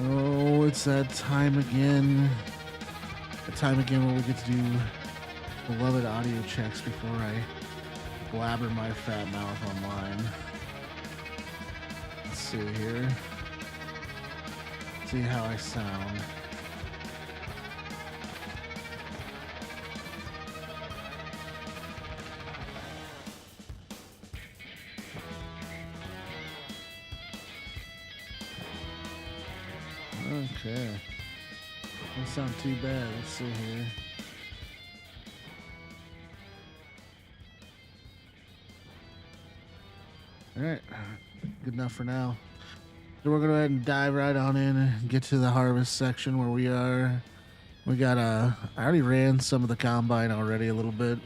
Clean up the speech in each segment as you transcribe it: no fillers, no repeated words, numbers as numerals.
Oh, it's that time again. The time again where we get to do beloved audio checks before I blabber my fat mouth online. Let's see here. See how I sound. Okay. Don't sound too bad. Let's see here. All right. Good enough for now. So we're going to go ahead and dive right on in and get to the harvest section where we are. We got I already ran some of the combine already a little bit.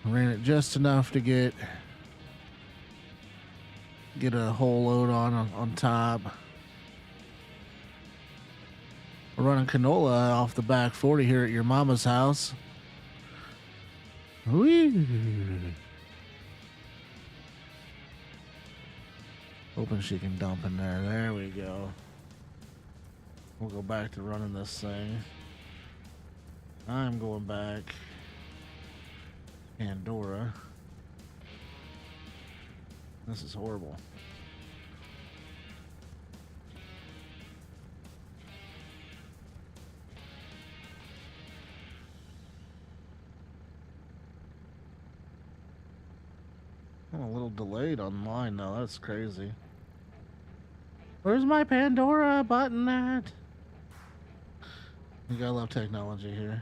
Ran it just enough to get a whole load on top. We're running canola off the back 40 here at your mama's house. Whee! Hoping she can dump in there. There we go. We'll go back to running this thing. I'm going back. Pandora. This is horrible. I'm a little delayed online though. That's crazy. Where's my Pandora button at? You gotta love technology here.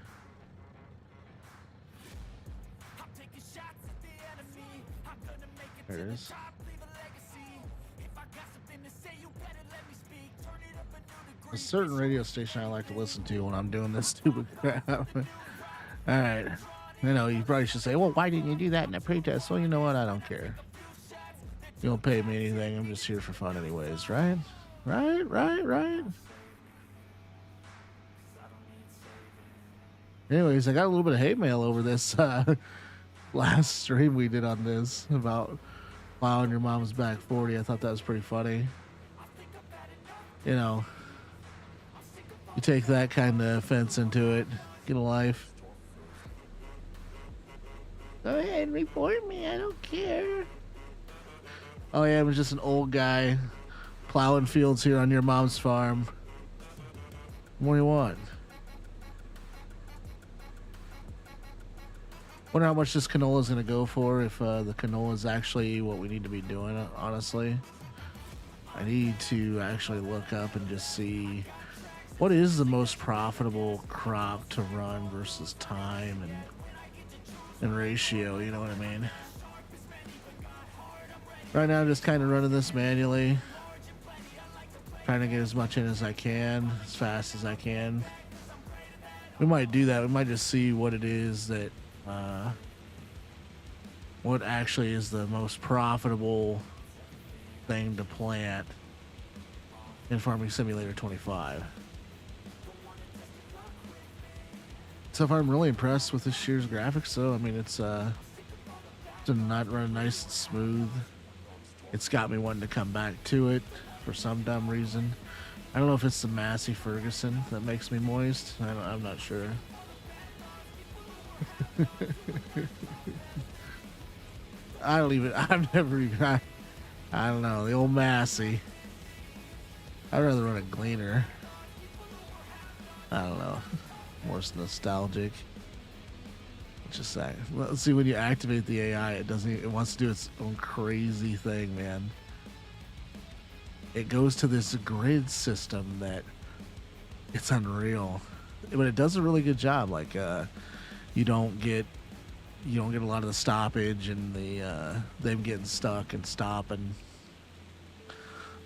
There it is. A certain radio station I like to listen to when I'm doing this stupid crap. Alright. You know, you probably should say, well, why didn't you do that in a pre-test? Well, you know what? I don't care. You don't pay me anything. I'm just here for fun anyways, right? Right. Anyways, I got a little bit of hate mail over this last stream we did on this about plowing your mom's back 40. I thought that was pretty funny. You know, you take that kind of offense into it. Get a life. Go ahead and report me. I don't care. Oh, yeah, it was just an old guy plowing fields here on your mom's farm. What do you want? Wonder how much this canola is going to go for, if the canola is actually what we need to be doing, honestly. I need to actually look up and just see what is the most profitable crop to run versus time and ratio, you know what I mean? Right now I'm just kind of running this manually, trying to get as much in as I can, as fast as I can. We might do that. We might just see what it is that, what actually is the most profitable thing to plant in Farming Simulator 25. So far, I'm really impressed with this year's graphics, though. I mean, it's not running nice and smooth. It's got me wanting to come back to it for some dumb reason. I don't know if it's the Massey Ferguson that makes me moist. I'm not sure. I've never even, I don't know, the old Massey. I'd rather run a Gleaner. I don't know. More nostalgic. Just that. Let's see, when you activate the AI, it wants to do its own crazy thing, man. It goes to this grid system that it's unreal, but it does a really good job. Like, you don't get a lot of the stoppage and the them getting stuck and stopping.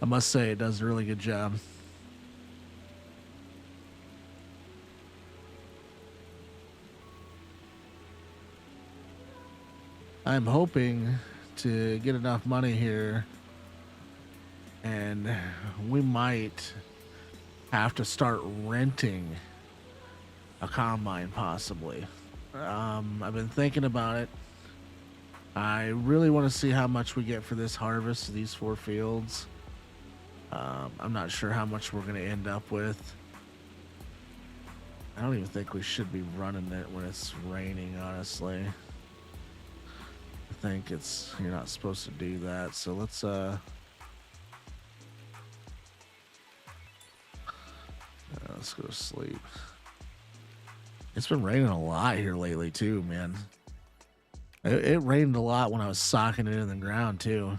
I must say, it does a really good job. I'm hoping to get enough money here, and we might have to start renting a combine, possibly. I've been thinking about it. I really want to see how much we get for this harvest, these 4 fields. I'm not sure how much we're going to end up with. I don't even think we should be running it when it's raining, honestly. I think you're not supposed to do that. So let's go to sleep. It's been raining a lot here lately too, man. It rained a lot when I was socking it in the ground too.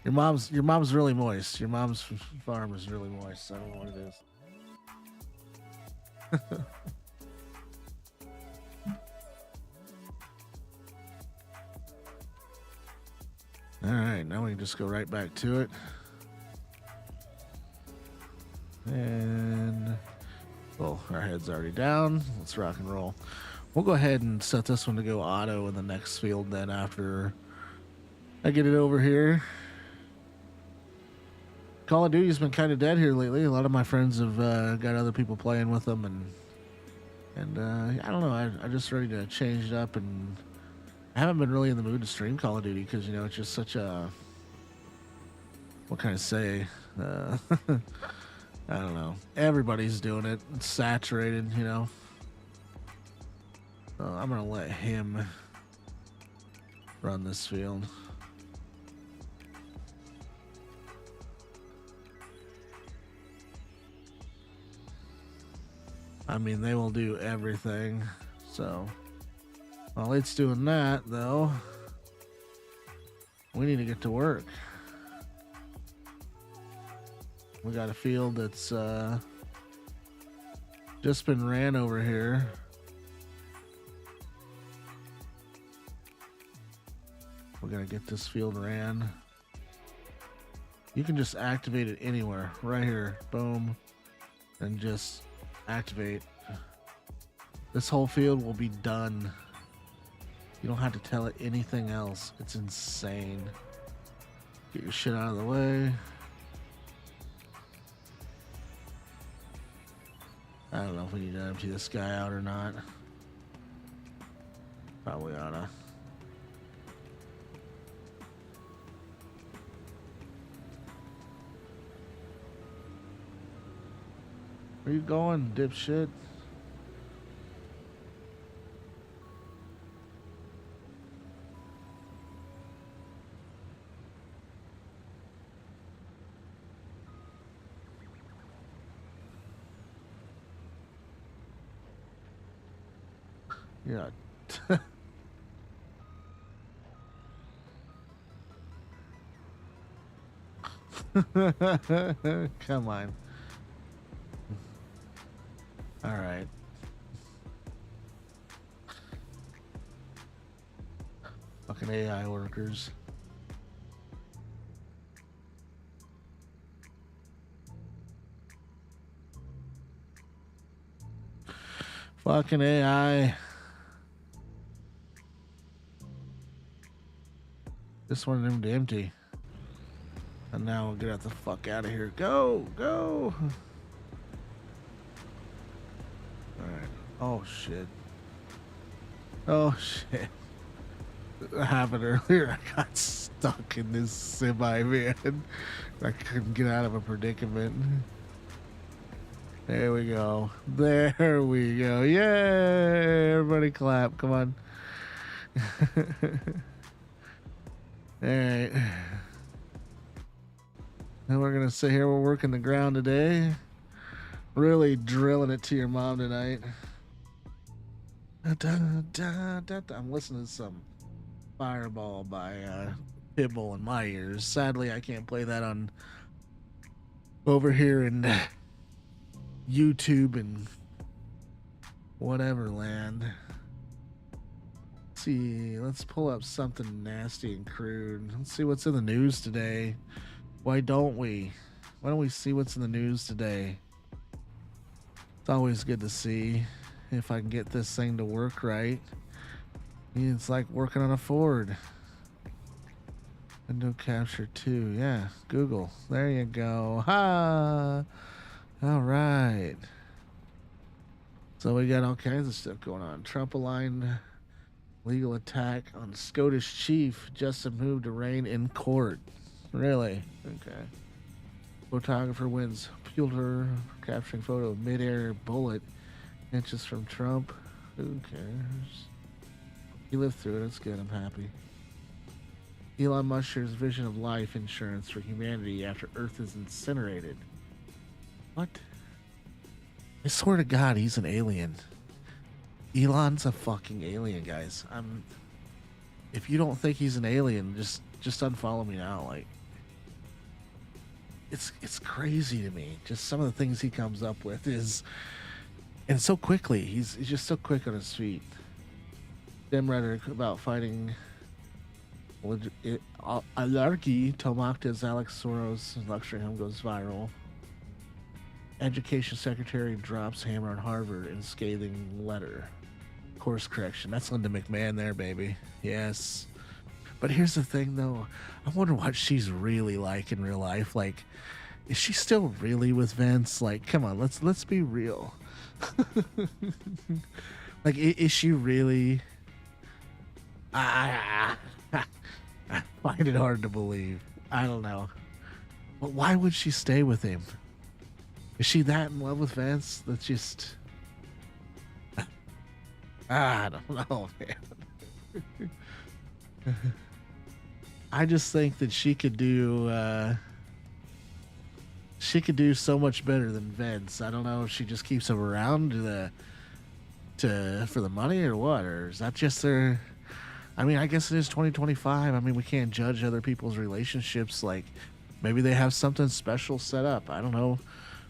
Your mom's really moist. Your mom's farm is really moist. I don't know what it is. All right, now we can just go right back to it. And well, our head's already down. Let's rock and roll. We'll go ahead and set this one to go auto in the next field then after I get it over here. Call of Duty's been kind of dead here lately. A lot of my friends have got other people playing with them, and I don't know. I'm just ready to change it up, and I haven't been really in the mood to stream Call of Duty because it's just such a, what can I say? I don't know. Everybody's doing it. It's saturated, So I'm gonna let him run this field. I mean, they will do everything. So while it's doing that, though, we need to get to work. We got a field that's just been ran over here. We're gonna get this field ran. You can just activate it anywhere, right here, boom, and just activate. This whole field will be done. You don't have to tell it anything else. It's insane. Get your shit out of the way. I don't know if we need to empty this guy out or not. Probably oughta. Where you going, dipshit? Yeah. Come on. All right. Fucking AI workers. Fucking AI. This one named empty. And now we'll get the fuck out of here. Go, go. Alright. Oh shit. Oh shit. That happened earlier. I got stuck in this semi, man. I couldn't get out of a predicament. There we go. There we go. Yay! Everybody clap. Come on. Alright. And we're going to sit here. We're working the ground today. Really drilling it to your mom tonight. I'm listening to some Fireball by Pitbull in my ears. Sadly, I can't play that on over here in YouTube and whatever land. Let's see, let's pull up something nasty and crude. Let's see what's in the news today. Why don't we? Why don't we see what's in the news today? It's always good to see if I can get this thing to work right. It's like working on a Ford. Window capture 2. Yeah, Google. There you go. Ha! All right. So we got all kinds of stuff going on. Trump aligned Legal attack on Scottish chief. Justin moved to reign in court. Really? Okay. Photographer wins Pulitzer capturing photo of midair bullet inches from Trump. Who cares? He lived through it. It's good. I'm happy. Elon Musk shares vision of life insurance for humanity after Earth is incinerated. What? I swear to God, he's an alien. Elon's a fucking alien, guys. If you don't think he's an alien, just unfollow me now. Like, it's crazy to me. Just some of the things he comes up with is, and so quickly. He's just so quick on his feet. Dim rhetoric about fighting Alarki Tomakta's Alex Soros luxury home goes viral. Education Secretary drops hammer on Harvard in scathing letter. Course correction. That's Linda McMahon there, baby. Yes. But here's the thing, though. I wonder what she's really like in real life. Like, is she still really with Vince? Like, come on, let's be real. Like, is she really? I find it hard to believe. I don't know. But why would she stay with him? Is she that in love with Vince? That's just... I don't know, man. I just think that she could do so much better than Vince. I don't know if she just keeps him around for the money or what, or is that just their... I mean, I guess it is 2025. I mean, we can't judge other people's relationships. Like, maybe they have something special set up. I don't know.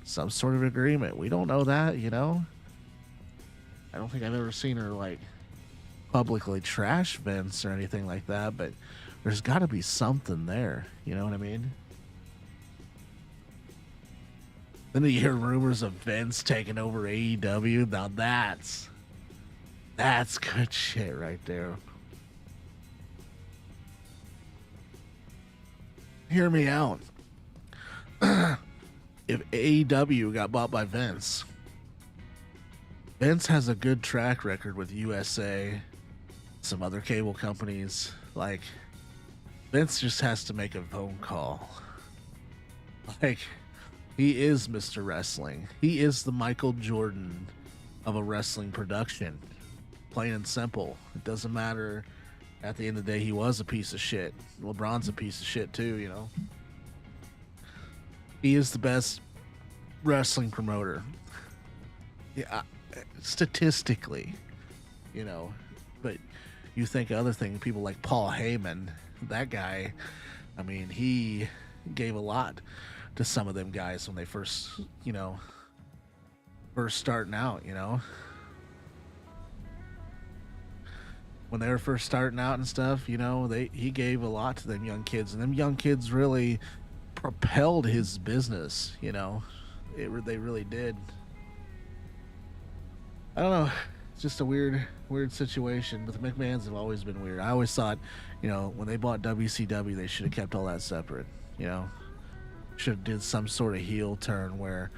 Some sort of agreement. We don't know that, you know? I don't think I've ever seen her, like, publicly trash Vince or anything like that, but there's got to be something there. You know what I mean? Then you hear rumors of Vince taking over AEW. Now that's good shit right there. Hear me out. If AEW got bought by Vince, Vince has a good track record with USA, some other cable companies. Like, Vince just has to make a phone call. Like, he is Mr. Wrestling. He is the Michael Jordan of a wrestling production. Plain and simple. It doesn't matter. At the end of the day, he was a piece of shit. LeBron's a piece of shit too, you know. He is the best wrestling promoter. Yeah, statistically, you know. But you think of other things, people like Paul Heyman, that guy, I mean, he gave a lot to some of them guys when they first starting out, you know. When they were first starting out and stuff, you know, he gave a lot to them young kids, and them young kids really propelled his business, you know. They really did. I don't know. It's just a weird situation. But the McMahons have always been weird. I always thought, you know, when they bought WCW, they should have kept all that separate. You know, should have did some sort of heel turn where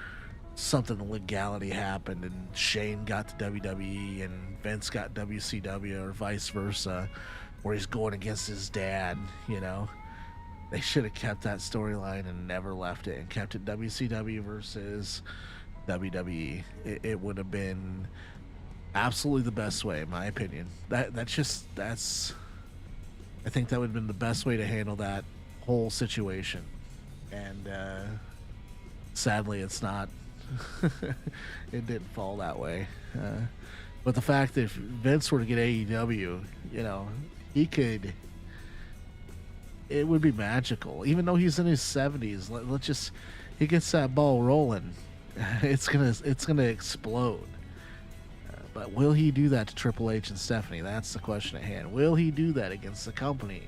something of legality happened and Shane got to WWE and Vince got WCW, or vice versa, where he's going against his dad. You know, they should have kept that storyline and never left it and kept it WCW versus WWE. It would have been absolutely the best way, in my opinion. I think that would have been the best way to handle that whole situation. And sadly, it's not. It didn't fall that way. But the fact that if Vince were to get AEW, you know, he could. It would be magical. Even though he's in his 70s, let's just. He gets that ball rolling. It's gonna explode. But will he do that to Triple H and Stephanie? That's the question at hand. Will he do that against the company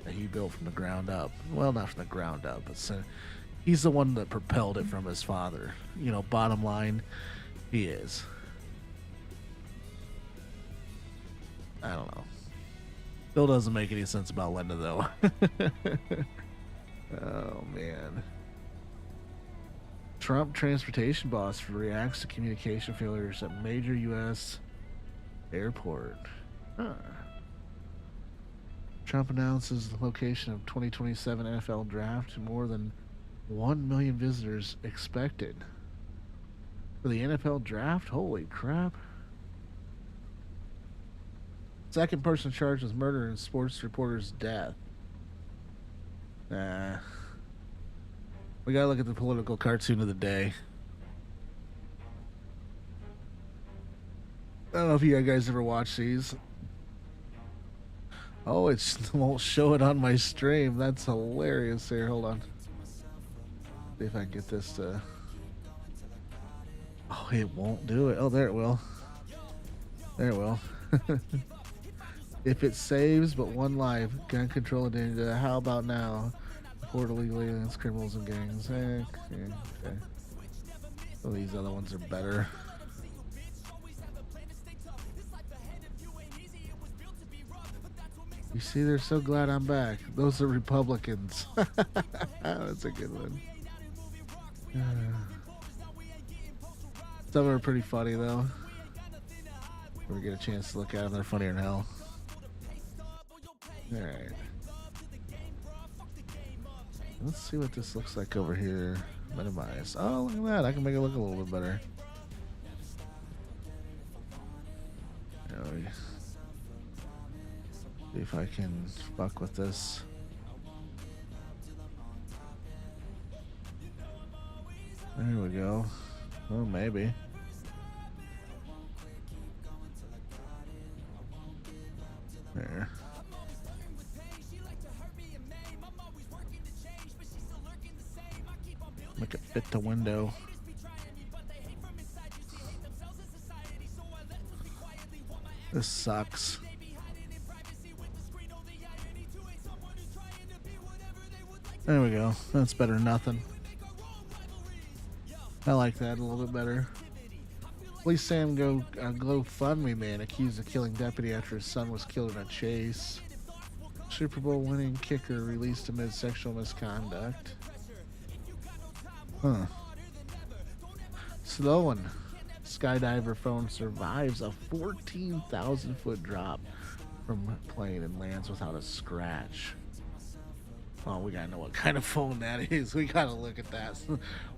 that he built from the ground up? Well, not from the ground up, but he's the one that propelled it from his father. You know, bottom line, he is. I don't know. Still doesn't make any sense about Linda, though. Oh, man. Trump transportation boss reacts to communication failures at major U.S. airport. Huh. Trump announces the location of 2027 NFL draft. More than 1 million visitors expected for the NFL draft. Holy crap. Second person charged with murder in sports reporter's death. We gotta look at the political cartoon of the day. I don't know if you guys ever watch these. Oh, it won't show it on my stream. That's hilarious here. Hold on. See if I can get this to... Oh, it won't do it. Oh, there it will. There it will. If it saves but one life, gun control and danger. How about now? Report illegal aliens, criminals, and gangs. Okay. Well, these other ones are better. You see, they're so glad I'm back. Those are Republicans. That's a good one. Some are pretty funny, though. If we get a chance to look at them, they're funnier than hell. Alright. Let's see what this looks like over here. Minimize. Oh, look at that. I can make it look a little bit better. See if I can fuck with this. There we go. Oh, maybe. There. Make it fit the window. This sucks. There we go. That's better than nothing. I like that a little bit better. Police Sam GoFundMe man accused of killing deputy after his son was killed in a chase. Super Bowl winning kicker released amid sexual misconduct. Huh. Sloan. Skydiver phone survives a 14,000 foot drop from plane and lands without a scratch. Oh, we gotta know what kind of phone that is. We gotta look at that.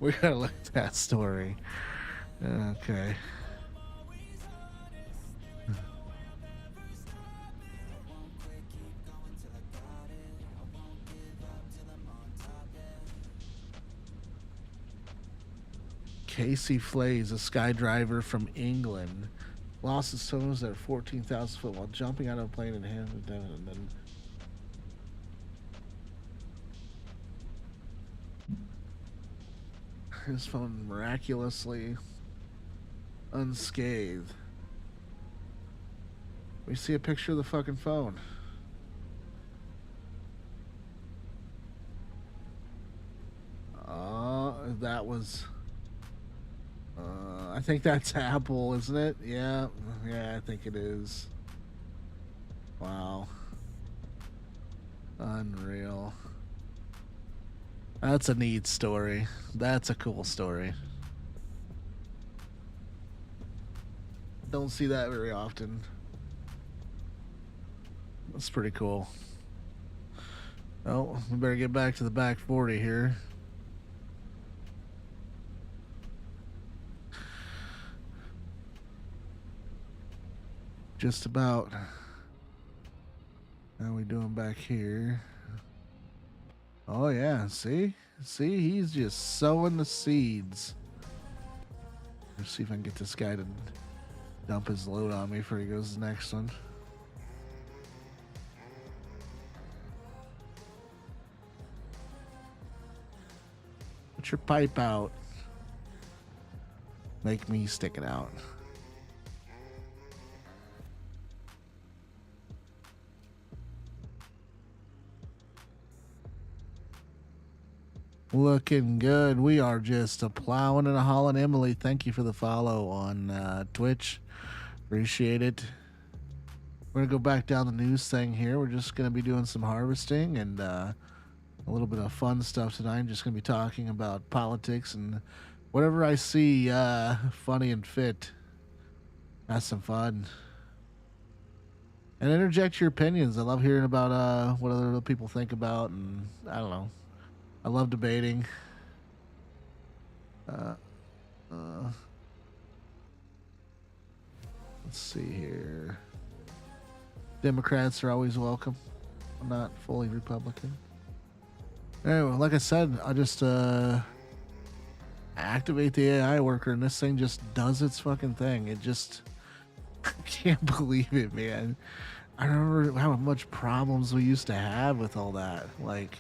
We gotta look at that story. Okay. Casey Flays, a skydiver from England, lost his toes at 14,000 foot while jumping out of a plane and then his phone miraculously unscathed. We see a picture of the fucking phone. That was... I think that's Apple, isn't it? Yeah, I think it is. Wow. Unreal. That's a neat story. That's a cool story. Don't see that very often. That's pretty cool. Oh, we better get back to the back 40 here. Just about. How are we doing back here? Oh yeah, see? He's just sowing the seeds. Let's see if I can get this guy to dump his load on me before he goes to the next one. Put your pipe out. Make me stick it out. Looking good. We are just a plowing and a hauling. Emily, thank you for the follow on Twitch. Appreciate it. We're going to go back down the news thing here. We're just going to be doing some harvesting and a little bit of fun stuff tonight. I'm just going to be talking about politics and whatever I see funny and fit. Have some fun. And interject your opinions. I love hearing about what other people think about, and I don't know. I love debating. Uh, uh, let's see here. Democrats are always welcome. I'm not fully Republican. Anyway, like I said, I just activate the AI worker, and this thing just does its fucking thing. It just I can't believe it, man. I remember how much problems we used to have with all that. Like,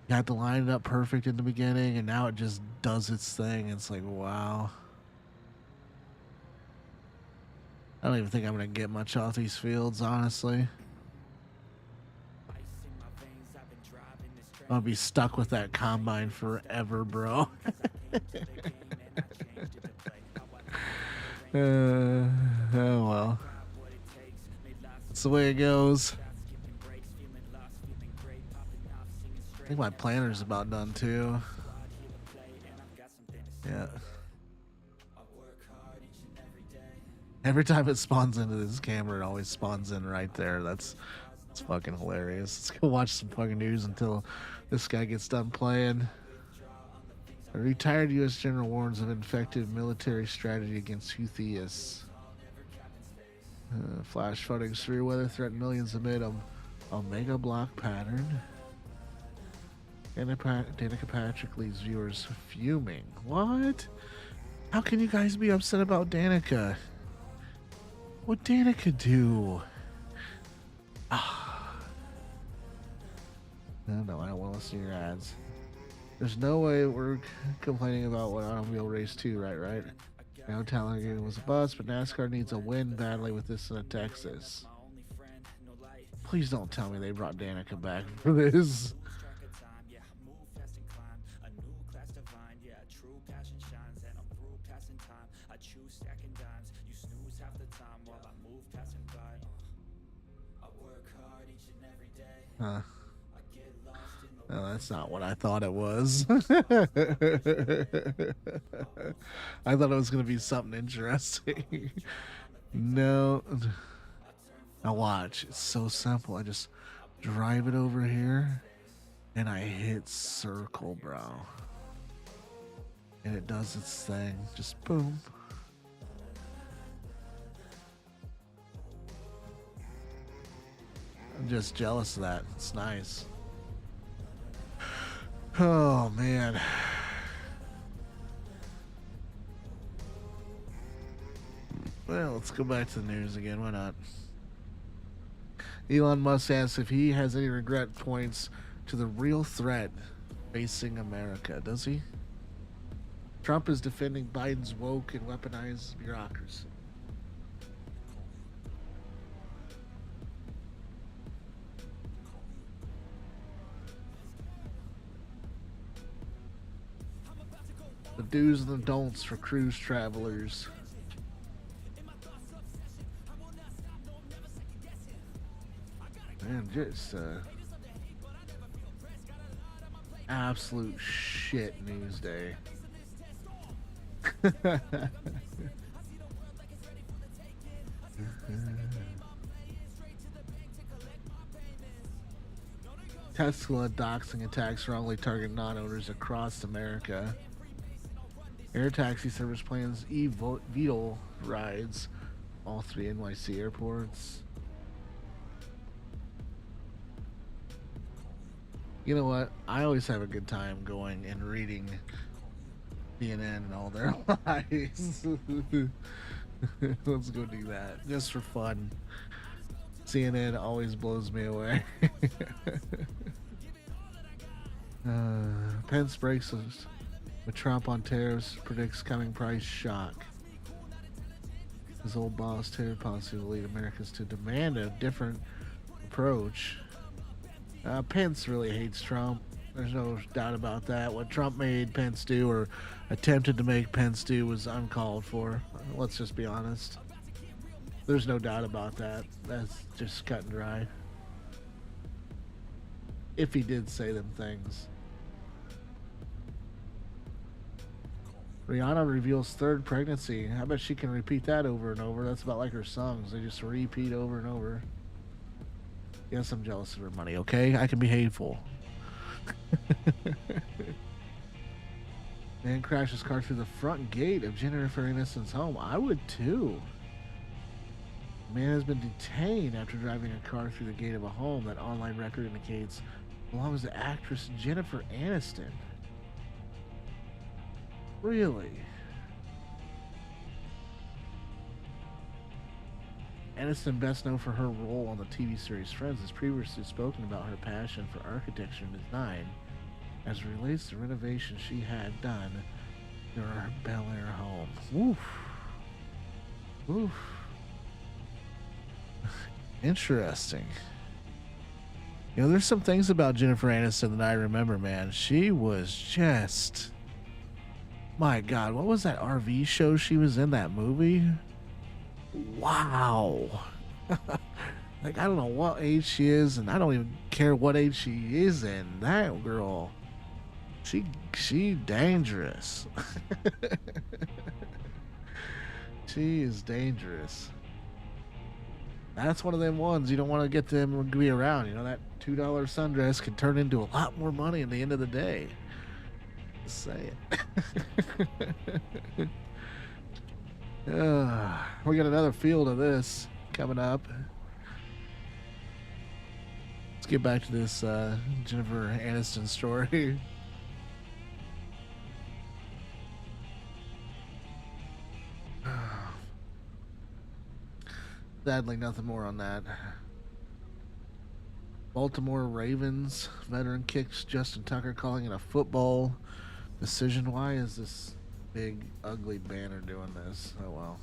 you had to line it up perfect in the beginning, and now it just does its thing. It's like, wow. I don't even think I'm gonna get much off these fields, honestly. I'll be stuck with that combine forever, bro. Oh well. That's the way it goes. I think my planner's about done too. Yeah. Every time it spawns into this camera, it always spawns in right there. That's fucking hilarious. Let's go watch some fucking news until this guy gets done playing. A retired U.S. general warns of infected military strategy against Houthis. Flash flooding severe weather threatened millions amid a mega block pattern. Danica Patrick leaves viewers fuming. What? How can you guys be upset about Danica? What'd Danica do? No, I don't want to listen to your ads. There's no way we're complaining about what Automobile Race 2, right? I know Talladega was a bust, but NASCAR needs a win badly with this in Texas. Please don't tell me they brought Danica back for this. Huh. No, that's not what I thought it was. I thought it was going to be something interesting. No. Now watch. It's so simple. I just drive it over here and I hit circle, bro. And it does its thing. Just boom. I'm just jealous of that. It's nice. Oh, man. Well, let's go back to the news again. Why not? Elon Musk asks if he has any regret points to the real threat facing America. Does he? Trump is defending Biden's woke and weaponized bureaucracy. The do's and the don'ts for cruise travelers. Man, just absolute shit news day. Tesla doxing attacks wrongly target non-owners across America. Air taxi service plans eVTOL rides all 3 NYC airports. You know what? I always have a good time going and reading CNN and all their lies. Let's go do that just for fun. CNN always blows me away. Pence breaks with Trump on tariffs, predicts coming price shock. His old boss tariff policy will lead Americans to demand a different approach. Pence really hates Trump. There's no doubt about that. What Trump made Pence do or attempted to make Pence do was uncalled for. Let's just be honest. There's no doubt about that. That's just cut and dry. If he did say them things. Rihanna reveals third pregnancy. I bet she can repeat that over and over. That's about like her songs. They just repeat over and over. Yes, I'm jealous of her money, okay? I can be hateful. Man crashes car through the front gate of Jennifer Aniston's home. I would too. Man has been detained after driving a car through the gate of a home that online record indicates belongs to actress Jennifer Aniston. Really? Aniston, best known for her role on the TV series Friends, has previously spoken about her passion for architecture and design as it relates to renovations she had done to her Bel Air home. Woof. Woof. Interesting. You know, there's some things about Jennifer Aniston that I remember, man. She was just... My God, what was that RV show she was in, that movie? Wow. Like, I don't know what age she is, and I don't even care what age she is in. That girl, she dangerous. She is dangerous. That's one of them ones you don't want to get them to be around. You know, that $2 sundress can turn into a lot more money at the end of the day. Just say it. We got another field of this coming up. Let's get back to this Jennifer Aniston story. Sadly, nothing more on that. Baltimore Ravens veteran kicks Justin Tucker, calling it a football decision. Why is this big, ugly banner doing this? Oh, well.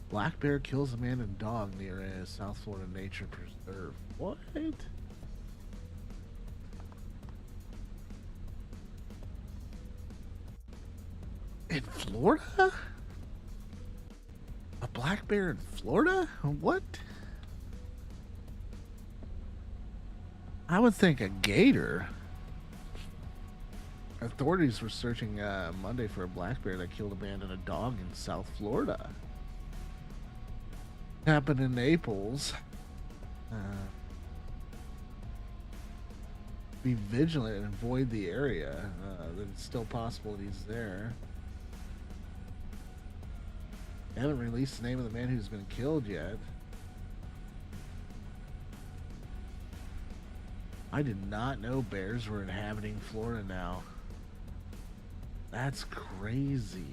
Black bear kills a man and dog near a South Florida nature preserve. What? In Florida? A black bear in Florida? What? I would think a gator. Authorities were searching Monday for a black bear that killed a man and a dog in South Florida. Happened in Naples. Be vigilant and avoid the area. It's still possible that he's there. They haven't released the name of the man who's been killed yet. I did not know bears were inhabiting Florida now. That's crazy.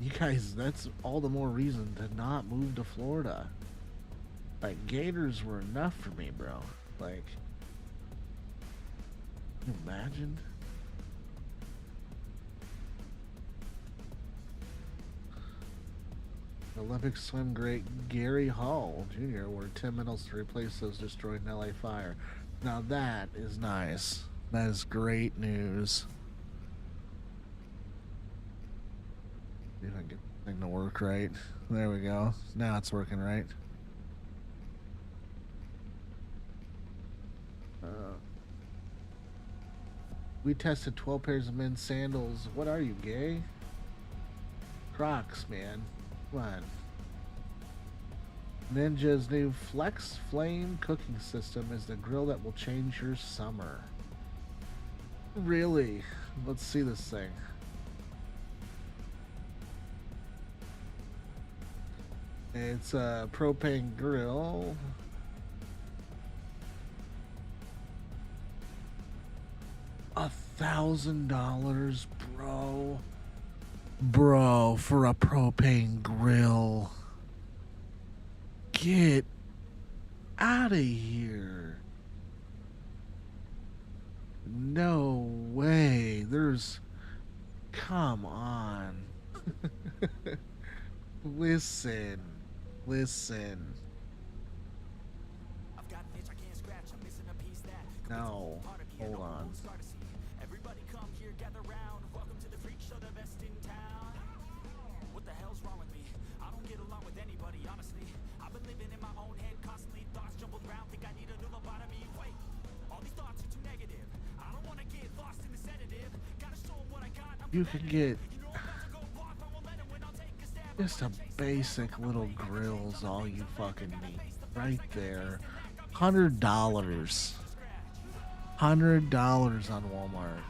You guys, that's all the more reason to not move to Florida. Like, gators were enough for me, bro. Like, can you imagine? Olympic swim great Gary Hall Jr. awarded 10 medals to replace those destroyed in LA fire. Now that is nice. That is great news. See if I can get the thing to work right. There we go. Now it's working right. We tested 12 pairs of men's sandals. What are you, gay? Crocs, man. Come on. Ninja's new Flex Flame cooking system is the grill that will change your summer. Really? Let's see this thing. It's a propane grill. $1,000, bro. Bro, for a propane grill. Get out of here. No way. Come on. Listen. No. Hold on. Everybody come here, gather round. Welcome to the freak show, the best in town. What the hell's wrong with me? I don't get along with anybody, honestly. I've been living in my own head constantly. Thoughts jumbled around, think I need a new lobotomy. You can get just a basic little grill's all you fucking need. Right there. $100. $100 on Walmart.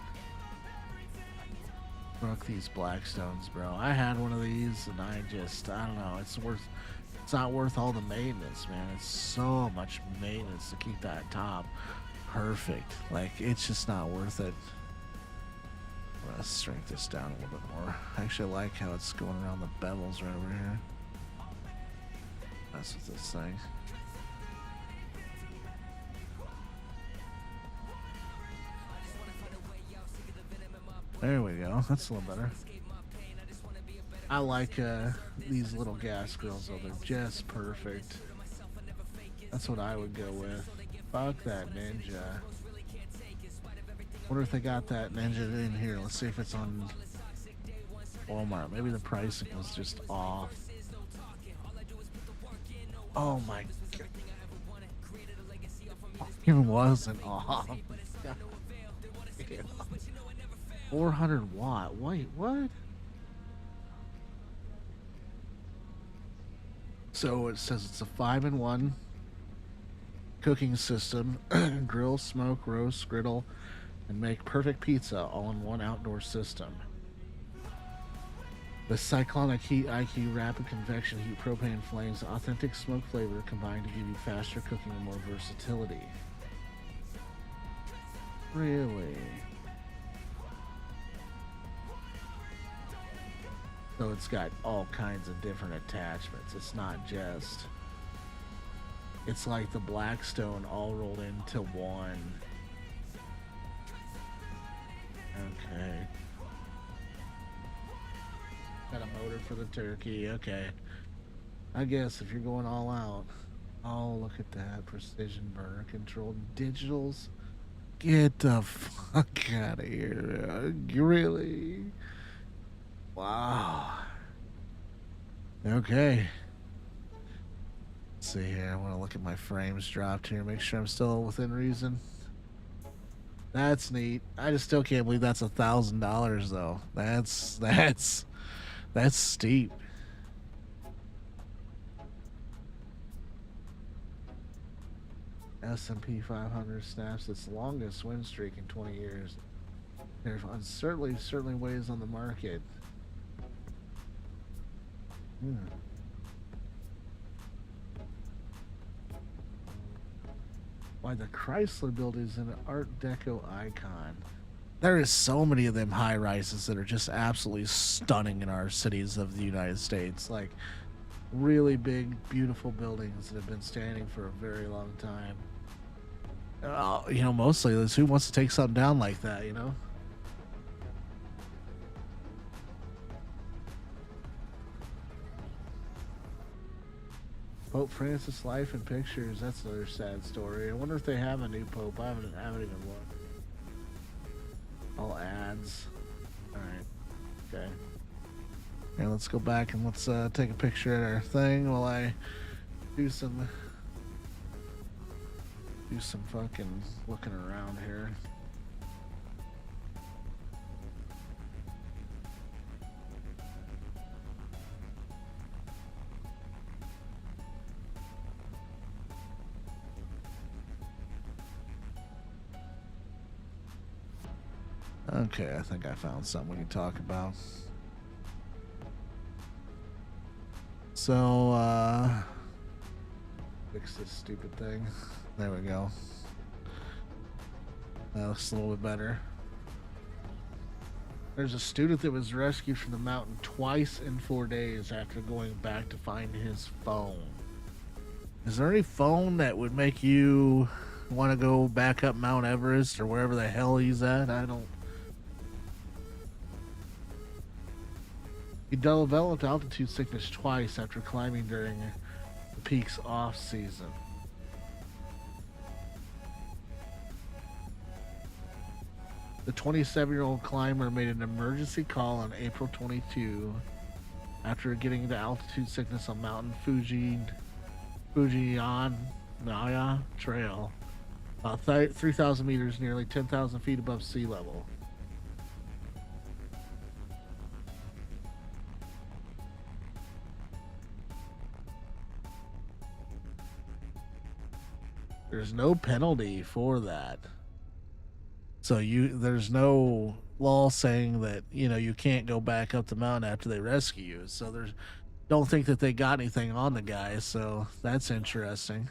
Broke these Blackstones, bro. I had one of these and I don't know, it's not worth all the maintenance, man. It's so much maintenance to keep that top perfect. Like, it's just not worth it. I'm gonna shrink this down a little bit more. I actually like how it's going around the bevels right over here. That's with this thing. There we go. That's a little better. I like these little gas grills though. They're just perfect. That's what I would go with. Fuck that Ninja. Wonder if they got that Ninja in here. Let's see if it's on Walmart. Maybe the pricing was just off. Oh my god. It wasn't off. 400 watt. Wait, what? So it says it's a 5-in-1 cooking system. Grill, smoke, roast, griddle, and make perfect pizza all in one outdoor system. The cyclonic heat IQ, rapid convection heat, propane flames, authentic smoke flavor combined to give you faster cooking and more versatility. Really? So it's got all kinds of different attachments. It's not just... It's like the Blackstone all rolled into one. Okay. Got a motor for the turkey. Okay. I guess if you're going all out. Oh, look at that. Precision burner controlled digitals. Get the fuck out of here. Really? Wow. Okay. Let's see here. I want to look at my frames dropped here. Make sure I'm still within reason. That's neat. I just still can't believe that's $1,000 though. That's steep. S&P 500 snaps its longest win streak in 20 years. There's certainly ways on the market. Why the Chrysler building is an Art Deco icon. There is so many of them high rises that are just absolutely stunning in our cities of the United States. Like really big, beautiful buildings that have been standing for a very long time. You know, mostly it's who wants to take something down like that, you know? Pope Francis' life and pictures. That's another sad story. I wonder if they have a new pope. I haven't even looked. All ads. Alright. Okay. Okay, let's go back and let's take a picture of our thing while I do some fucking looking around here. Okay, I think I found something we can talk about. So, fix this stupid thing. There we go. That looks a little bit better. There's a student that was rescued from the mountain twice in 4 days after going back to find his phone. Is there any phone that would make you want to go back up Mount Everest or wherever the hell he's at? I don't. He developed altitude sickness twice after climbing during the peak's off season. The 27-year-old climber made an emergency call on April 22 after getting into altitude sickness on Mountain Fujian-Naya Trail, about 3,000 meters, nearly 10,000 feet above sea level. There's no penalty for that. So there's no law saying that, you can't go back up the mountain after they rescue you. So don't think that they got anything on the guy. So that's interesting.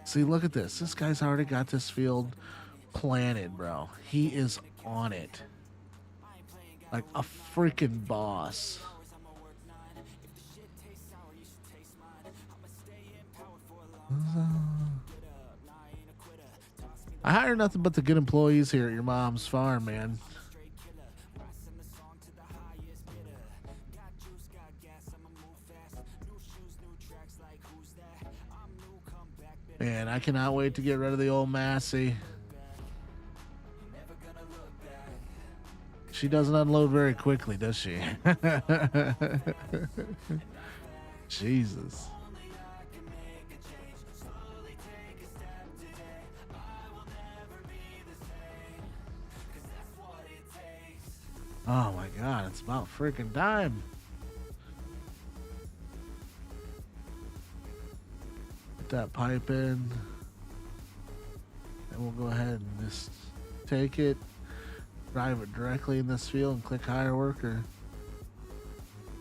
See, look at this. This guy's already got this field planted, bro. He is on it. Like a freaking boss. I hire nothing but the good employees here at your mom's farm, man. Man, I cannot wait to get rid of the old Massey. She doesn't unload very quickly, does she? Jesus. Oh my God, it's about freaking time. Put that pipe in. And we'll go ahead and just take it, drive it directly in this field and click hire worker.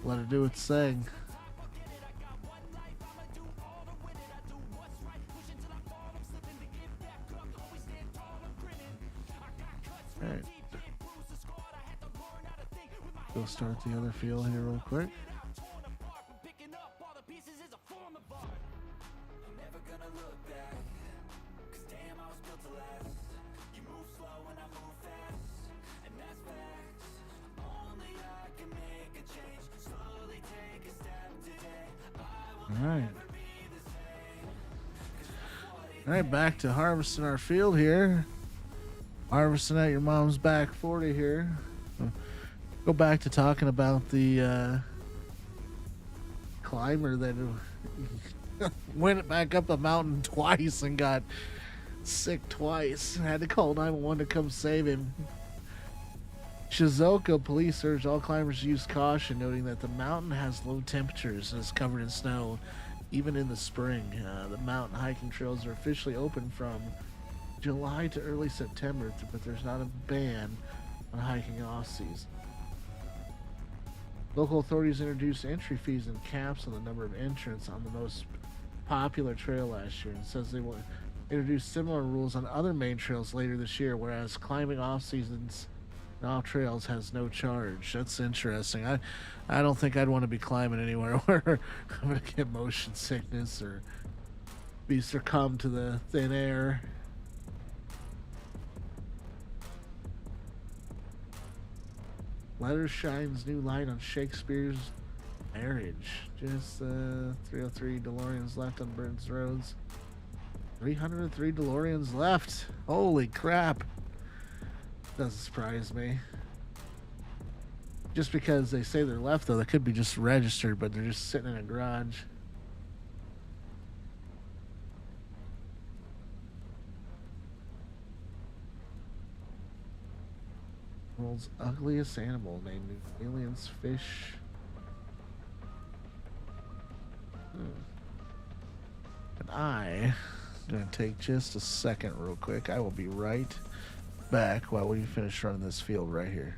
Let it do its thing. Alright. Go start the other field here real quick. All right, back to harvesting our field here. Harvesting at your mom's back 40 here. Go back to talking about the climber that went back up a mountain twice and got sick twice. Had to call 911 to come save him. Shizuoka police urge all climbers to use caution, noting that the mountain has low temperatures and is covered in snow, even in the spring. The mountain hiking trails are officially open from July to early September, but there's not a ban on hiking off-season. Local authorities introduced entry fees and caps on the number of entrants on the most popular trail last year, and says they will introduce similar rules on other main trails later this year, whereas climbing off-seasons and off trails has no charge. That's interesting. I don't think I'd want to be climbing anywhere where I'm going to get motion sickness or be succumb to the thin air. Letter shines new light on Shakespeare's marriage. Just 303 DeLoreans left on Burns Roads. 303 DeLoreans left. Holy crap. Doesn't surprise me. Just because they say they're left, though, they could be just registered, but they're just sitting in a garage. World's ugliest animal named New Zealand's fish. And I'm going to take just a second real quick. I will be right back while we finish running this field right here.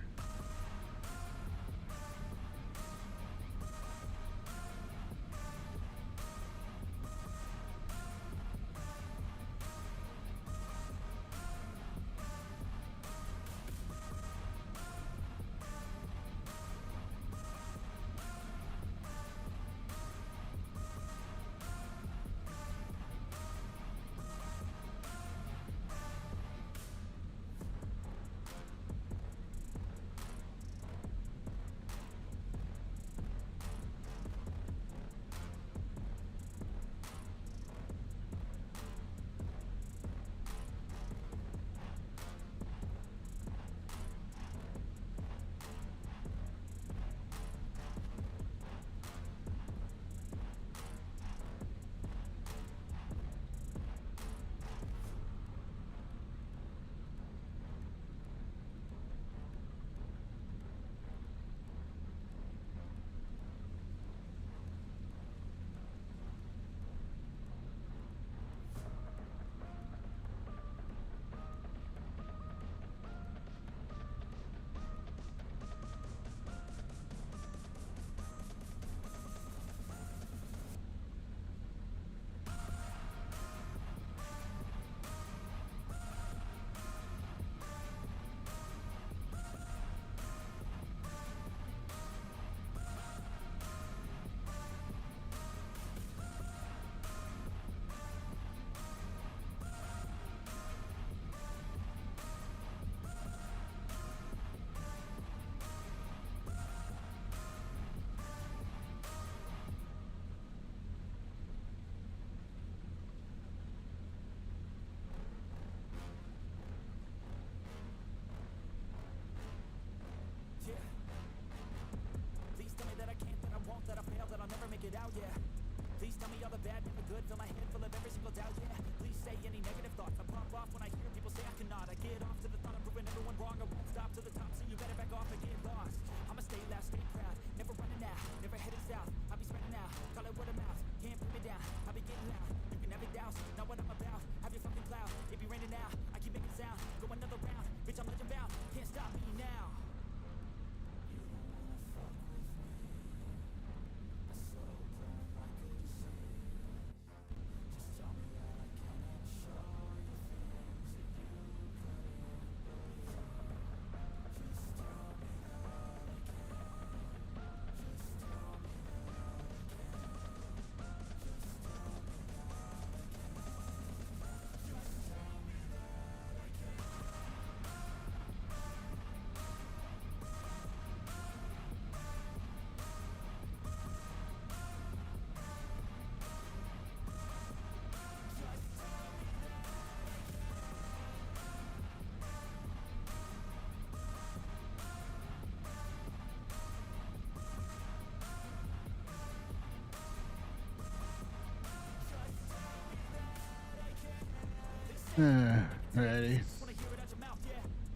Ready.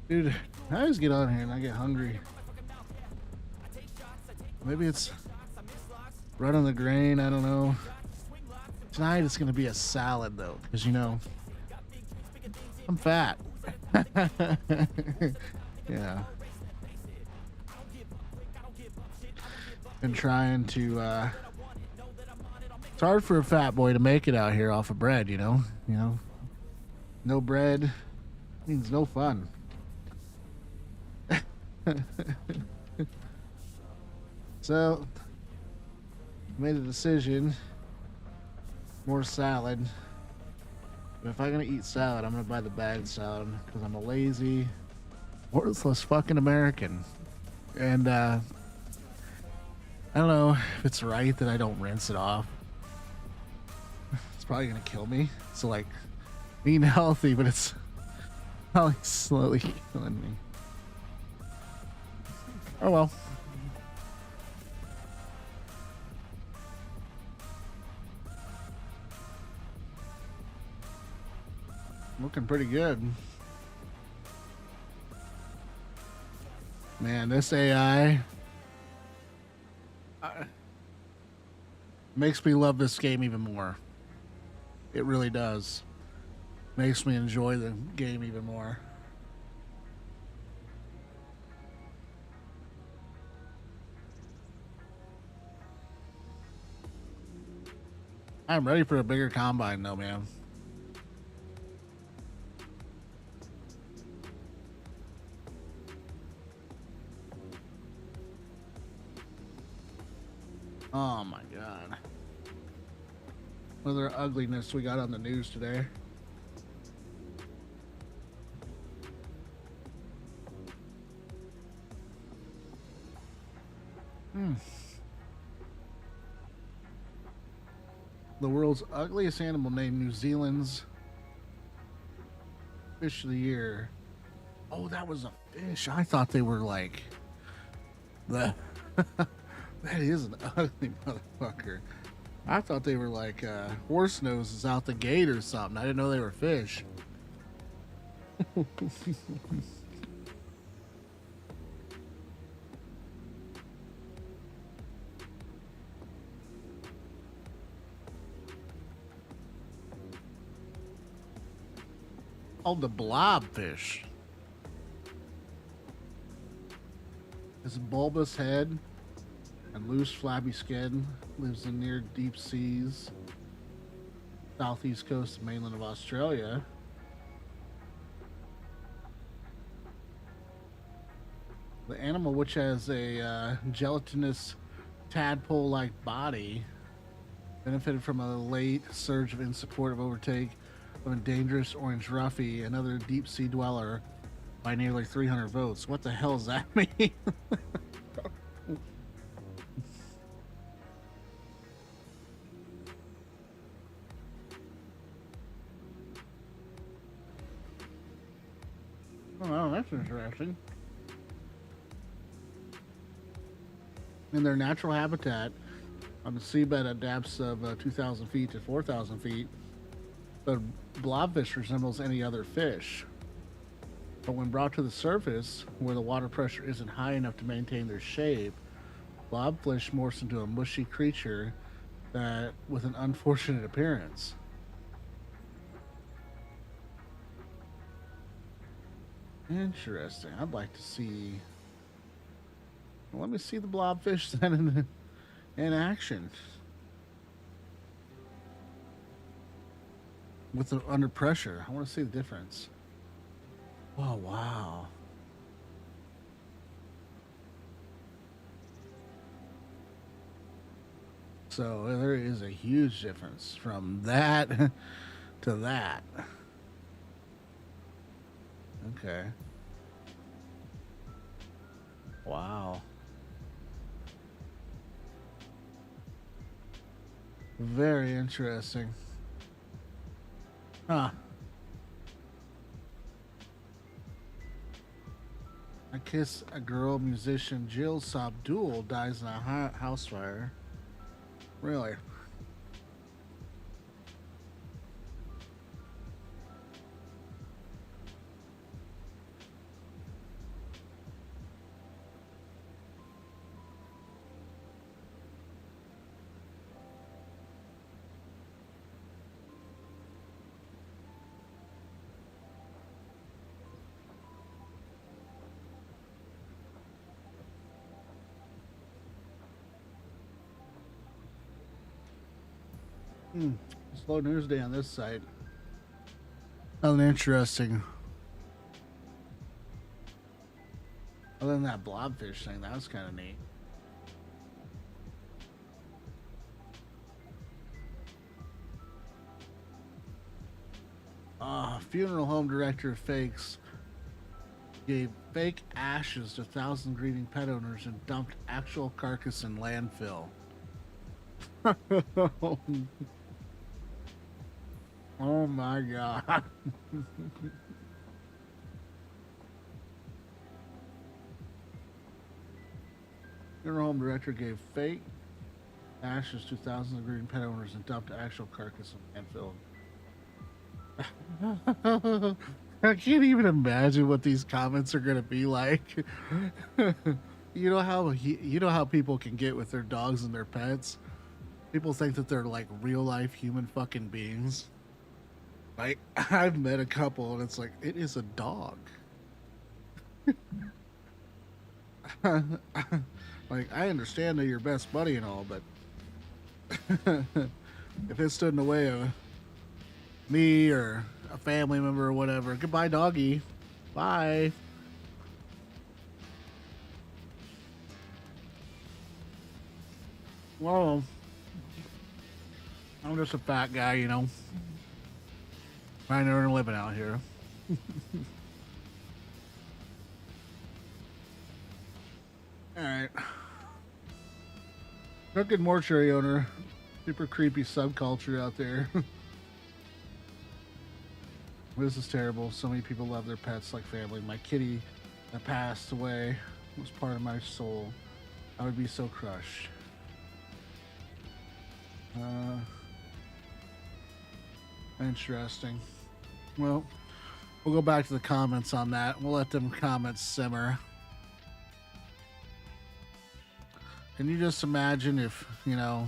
Dude, I always get on here and I get hungry. Maybe it's running the grain, I don't know. Tonight it's gonna be a salad though, because you know, I'm fat. Yeah. Been trying to it's hard for a fat boy to make it out here off of bread, you know? No bread means no fun. So, made a decision. More salad. But if I'm gonna eat salad, I'm gonna buy the bagged salad because I'm a lazy, worthless fucking American. And I don't know if it's right that I don't rinse it off. It's probably gonna kill me. So like, being healthy, but it's probably slowly killing me. Oh well. Looking pretty good. Man, this AI makes me love this game even more. It really does. Makes me enjoy the game even more. I'm ready for a bigger combine though, man. Oh my god. What other ugliness we got on the news today? The world's ugliest animal named New Zealand's fish of the year. Oh, that was a fish. I thought they were like the that is an ugly motherfucker. I thought they were like horse noses out the gate or something. I didn't know they were fish. Oh, the blobfish. His bulbous head and loose, flabby skin lives in near deep seas, southeast coast mainland of Australia. The animal, which has a gelatinous tadpole-like body, benefited from a late surge of insupportive overtake of a dangerous orange roughy, another deep sea dweller, by nearly 300 votes. What the hell does that mean? Oh, that's interesting. In their natural habitat, on the seabed at depths of 2,000 feet to 4,000 feet, the blobfish resembles any other fish. But when brought to the surface, where the water pressure isn't high enough to maintain their shape, blobfish morphs into a mushy creature that with an unfortunate appearance. Interesting. I'd like to see. Well, let me see the blobfish then in action. With the under pressure, I want to see the difference. Oh wow! So there is a huge difference from that to that. Okay. Wow. Very interesting. Huh. I Kiss a Girl musician Jill Sabdul dies in a house fire. Really? Hmm. Slow news day on this site. Uninteresting. Other than that blobfish thing, that was kind of neat. Funeral home director fakes gave fake ashes to thousand grieving pet owners and dumped actual carcass in landfill. Oh my god. Funeral home director gave fake ashes to thousands of grieving pet owners and dumped actual carcass in landfill. I can't even imagine what these comments are gonna be like. You know how people can get with their dogs and their pets. People think that they're like real life human fucking beings. Like I've met a couple and it's like it is a dog. Like I understand they're your best buddy and all, but if it stood in the way of me or a family member or whatever, goodbye doggy. Bye. Well, I'm just a fat guy, you know. Trying to earn a living out here. Alright. Crooked mortuary owner. Super creepy subculture out there. This is terrible. So many people love their pets like family. My kitty that passed away was part of my soul. I would be so crushed. Interesting. Well, we'll go back to the comments on that. We'll let them comments simmer. Can you just imagine if, you know,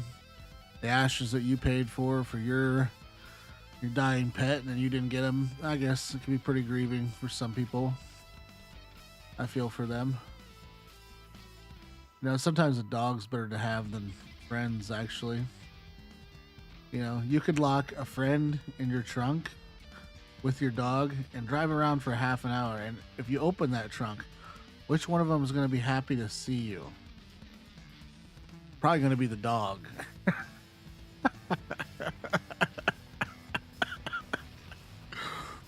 the ashes that you paid for your dying pet and then you didn't get them? I guess it can be pretty grieving for some people. I feel for them. You know, sometimes a dog's better to have than friends, actually. You know, you could lock a friend in your trunk with your dog and drive around for half an hour. And if you open that trunk, which one of them is going to be happy to see you? Probably going to be the dog.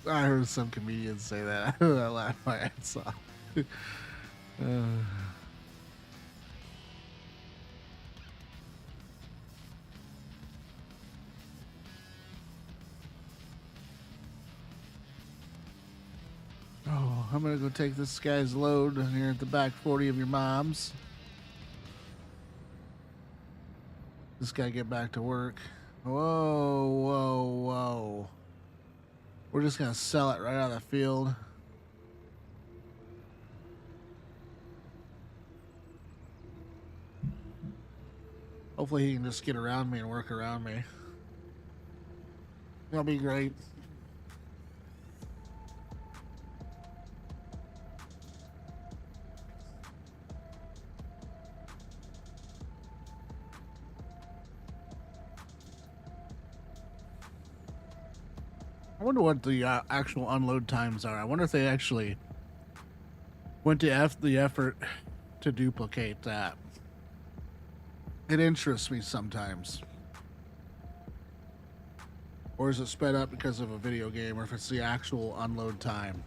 I heard some comedians say that. I laughed my ass off. Oh, I'm gonna go take this guy's load here at the back 40 of your mom's. This guy get back to work. Whoa, whoa, whoa. We're just gonna sell it right out of the field. Hopefully he can just get around me and work around me. That'll be great. I wonder what the actual unload times are. I wonder if they actually went to the effort to duplicate that. It interests me sometimes. Or is it sped up because of a video game, or if it's the actual unload time?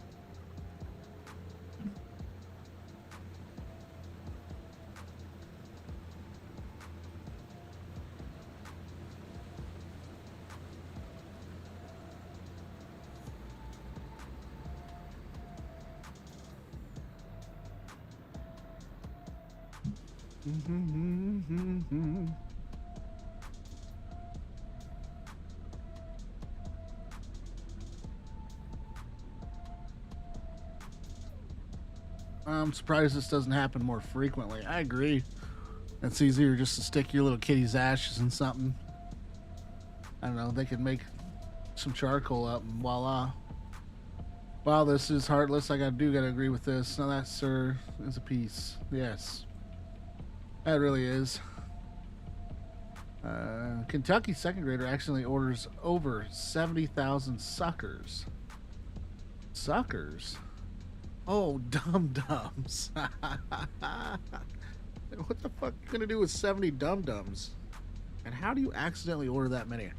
I'm surprised this doesn't happen more frequently. I agree. It's easier just to stick your little kitty's ashes in something. I don't know, they could make some charcoal up and voila. Wow, this is heartless. I gotta agree with this. Now that, sir, is a piece. Yes. That really is. Kentucky second grader accidentally orders over 70,000 suckers. Suckers? Oh, dum-dums. What the fuck are you gonna do with 70 dum-dums? And how do you accidentally order that many?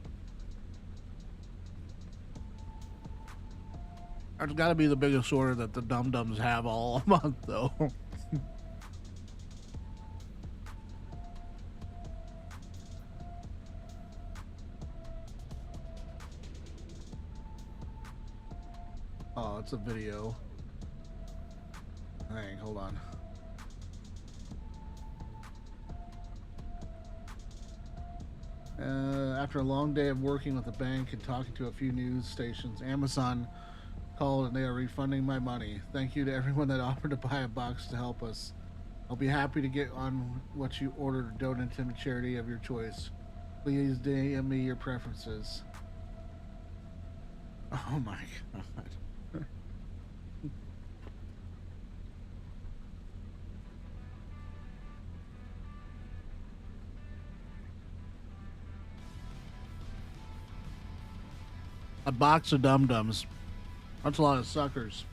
That's gotta be the biggest order that the dum-dums have all month, though. Oh, it's a video. Hang, hold on. After a long day of working with the bank and talking to a few news stations, Amazon called and they are refunding my money. Thank you to everyone that offered to buy a box to help us. I'll be happy to get on what you ordered or donate to a charity of your choice. Please DM me your preferences. Oh my god. A box of dum-dums. That's a lot of suckers.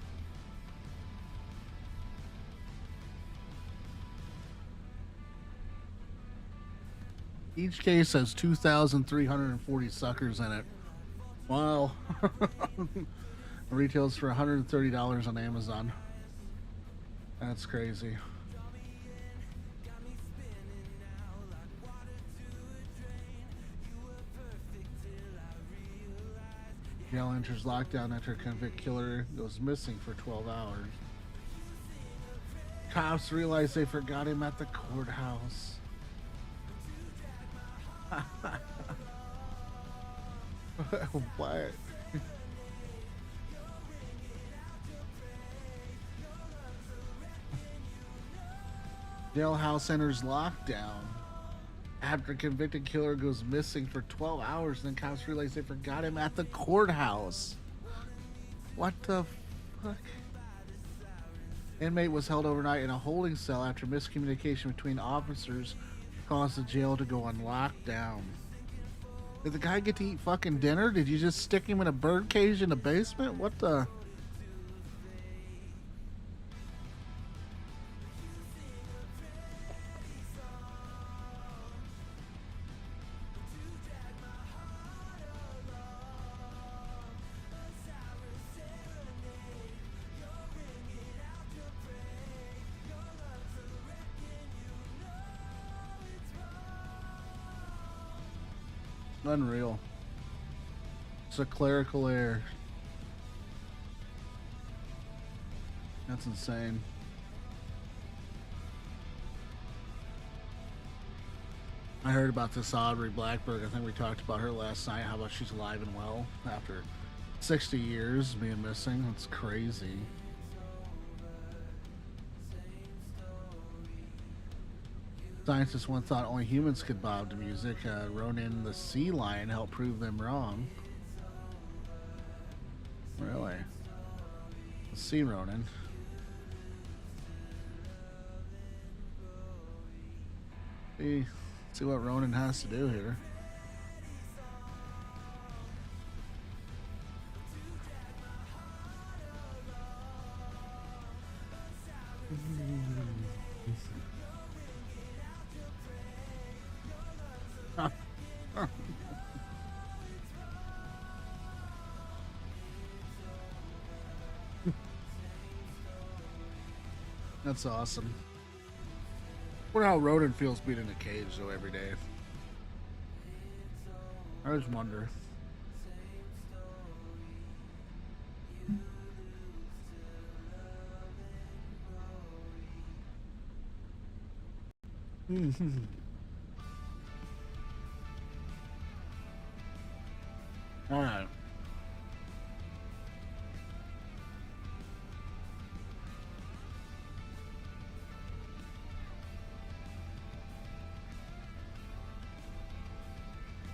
Each case has 2,340 suckers in it. Wow. Retails for $130 on Amazon. That's crazy. Jail enters lockdown after a convict killer goes missing for 12 hours. Cops realize they forgot him at the courthouse. What? Jailhouse enters lockdown after convicted killer goes missing for 12 hours, and then cops realize they forgot him at the courthouse. What the fuck? Inmate was held overnight in a holding cell after miscommunication between officers caused the jail to go on lockdown. Did the guy get to eat fucking dinner? Did you just stick him in a bird cage in the basement? What the? Unreal. It's a clerical error. That's insane. I heard about this Audrey Blackberg. I think we talked about her last night. How about she's alive and well after 60 years being missing? That's crazy. Scientists once thought only humans could bob to music. Ronan the sea lion helped prove them wrong. Really? The sea Ronan. See what Ronan has to do here. That's awesome. I wonder how Ronan feels being in a cage though every day. I just wonder. All right.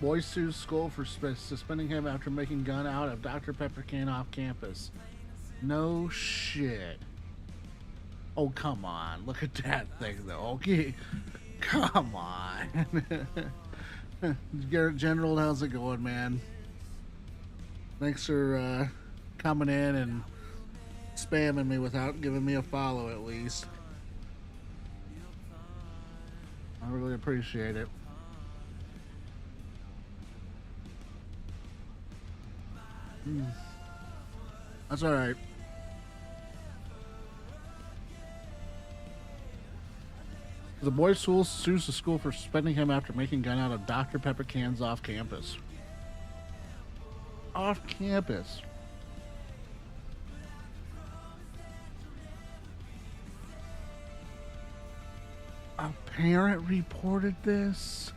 Boy sues school for suspending him after making gun out of Dr. Pepper can off campus. No shit. Oh, come on. Look at that thing, though. Okay. Come on. Garrett General, how's it going, man? Thanks for coming in and spamming me without giving me a follow, at least. I really appreciate it. That's all right. The boy sues the school for suspending him after making gun out of Dr. Pepper cans off campus. Off campus. A parent reported this?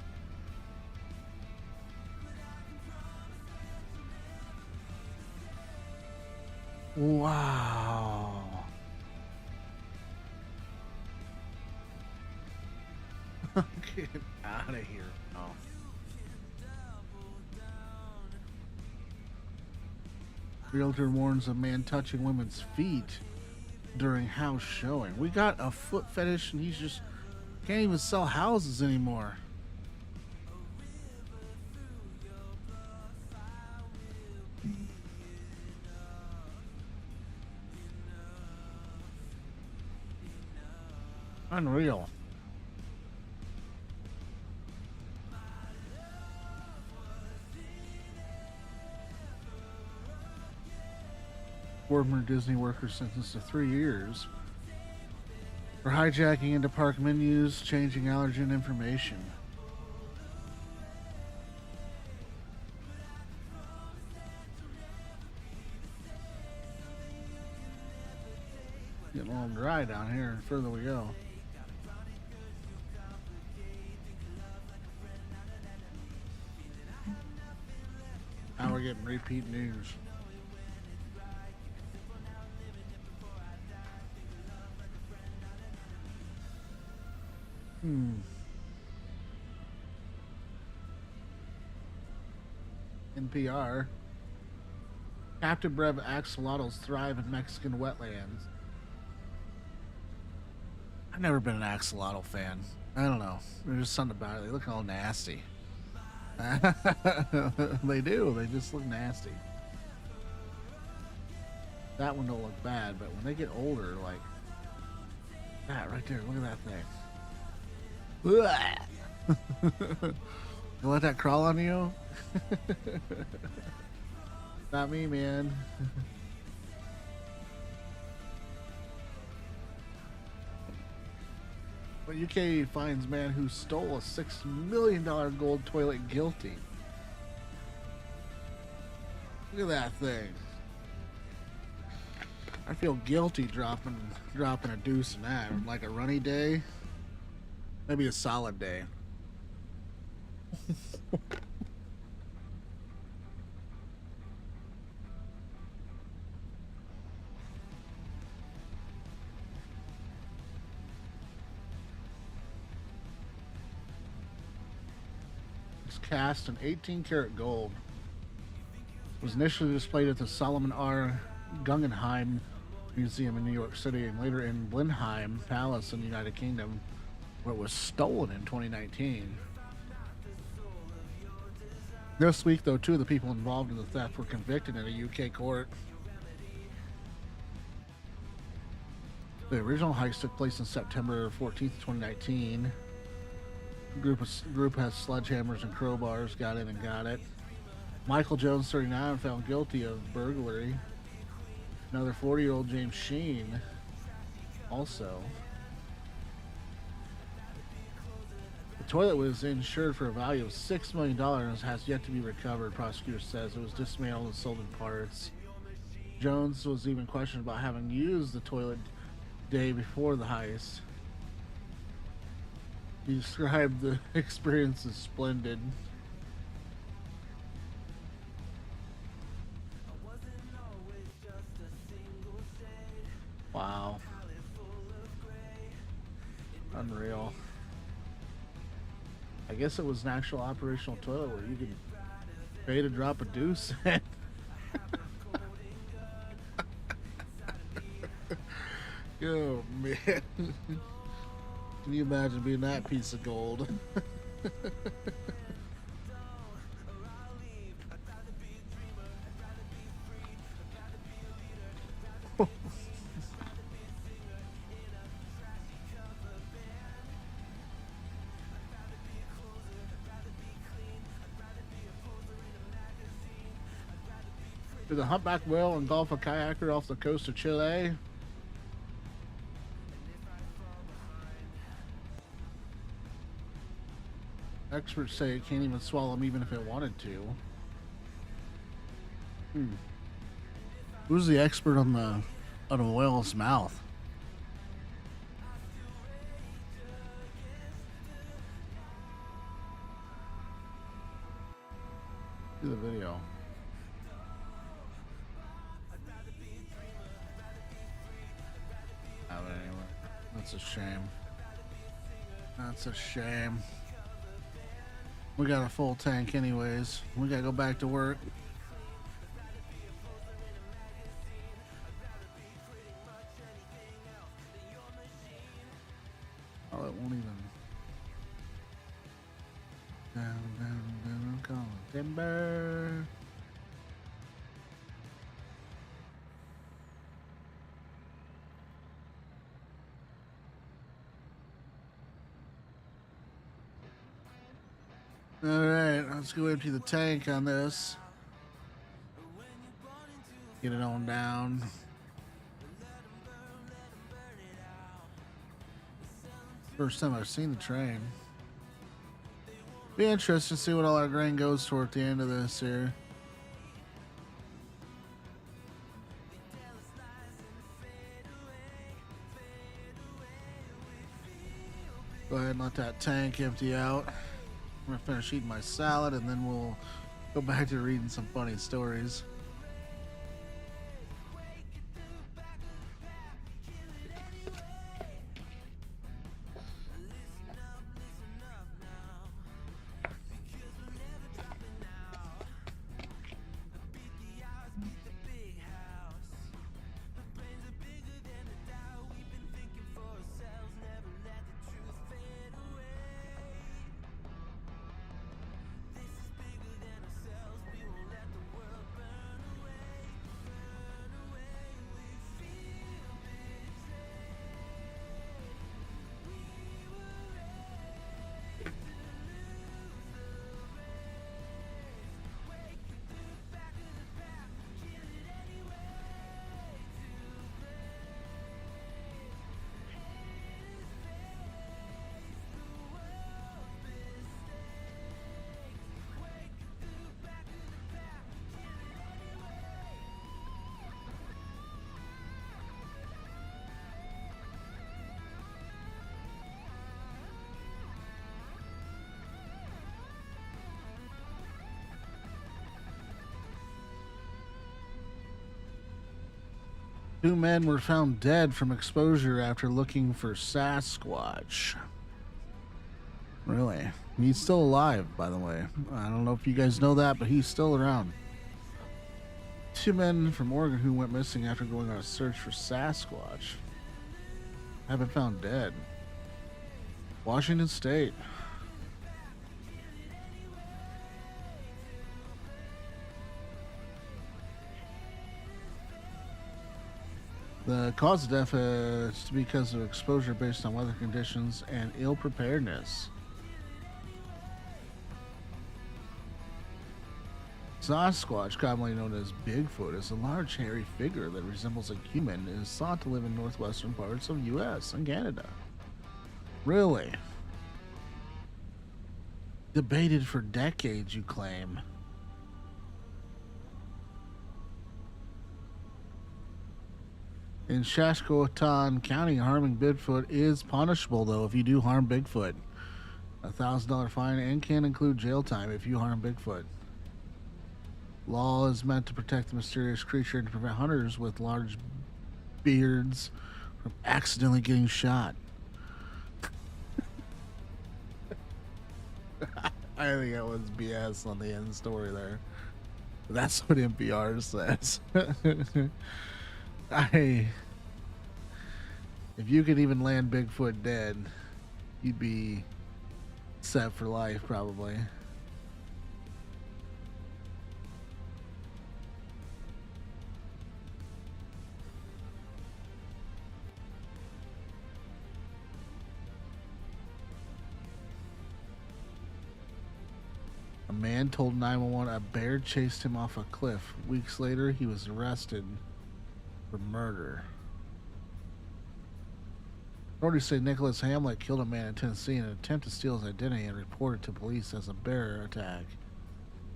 Wow. Get out of here. Oh. Realtor warns a man touching women's feet during house showing. We got a foot fetish and he's just can't even sell houses anymore. Unreal. Former Disney worker sentenced to 3 years for hijacking into park menus, changing allergen information. Getting a little dry down here the further we go. Now we're getting repeat news. NPR. Captive bred axolotls thrive in Mexican wetlands. I've never been an axolotl fan. I don't know. There's just something about it. They look all nasty. They do. They just look nasty. That one don't look bad, but when they get older, like that right there, look at that thing. You let that crawl on you? Not me, man. But UK finds man who stole a $6 million gold toilet guilty. Look at that thing. I feel guilty dropping a deuce in that. Like a runny day. Maybe a solid day. was cast in 18 karat gold. It was initially displayed at the Solomon R. Guggenheim Museum in New York City and later in Blenheim Palace in the United Kingdom, where it was stolen in 2019. This week, though, two of the people involved in the theft were convicted in a UK court. The original heist took place on September 14th, 2019. Group has sledgehammers and crowbars, got in and got it. Michael Jones, 39, found guilty of burglary. Another 40-year-old James Sheen also. The toilet was insured for a value of $6 million and has yet to be recovered, prosecutor says. It was dismantled and sold in parts. Jones was even questioned about having used the toilet day before the heist. He described the experience as splendid. Wow. Unreal. I guess it was an actual operational toilet where you could pay to drop a deuce in. Oh, man. Can you imagine being that piece of gold? Did the humpback whale engulf a kayaker off the coast of Chile? Experts say it can't even swallow them even if it wanted to. Who's the expert on a whale's mouth? Do the video. Oh, but anyway, that's a shame. That's a shame. We got a full tank anyways. We gotta go back to work. Oh, it won't even. Down, call it timber. Alright, let's go empty the tank on this. Get it on down. First time I've seen the train. Be interested to see what all our grain goes toward at the end of this here. Go ahead and let that tank empty out. I'm gonna finish eating my salad and then we'll go back to reading some funny stories. Two men were found dead from exposure after looking for Sasquatch. Really? He's still alive, by the way. I don't know if you guys know that, but he's still around. Two men from Oregon who went missing after going on a search for Sasquatch have been found dead. Washington State. The cause of death is because of exposure based on weather conditions and ill preparedness. Sasquatch, commonly known as Bigfoot, is a large hairy figure that resembles a human and is thought to live in northwestern parts of U.S. and Canada. Really? Debated for decades, you claim. In Saskatchewan County, harming Bigfoot is punishable, though, if you do harm Bigfoot. $1,000 fine and can include jail time if you harm Bigfoot. Law is meant to protect the mysterious creature and to prevent hunters with large beards from accidentally getting shot. I think that was BS on the end story there. That's what NPR says. If you could even land Bigfoot dead, you'd be set for life, probably. A man told 911 a bear chased him off a cliff. Weeks later, he was arrested for murder. Authorities say Nicholas Hamlet killed a man in Tennessee in an attempt to steal his identity and reported to police as a bear attack.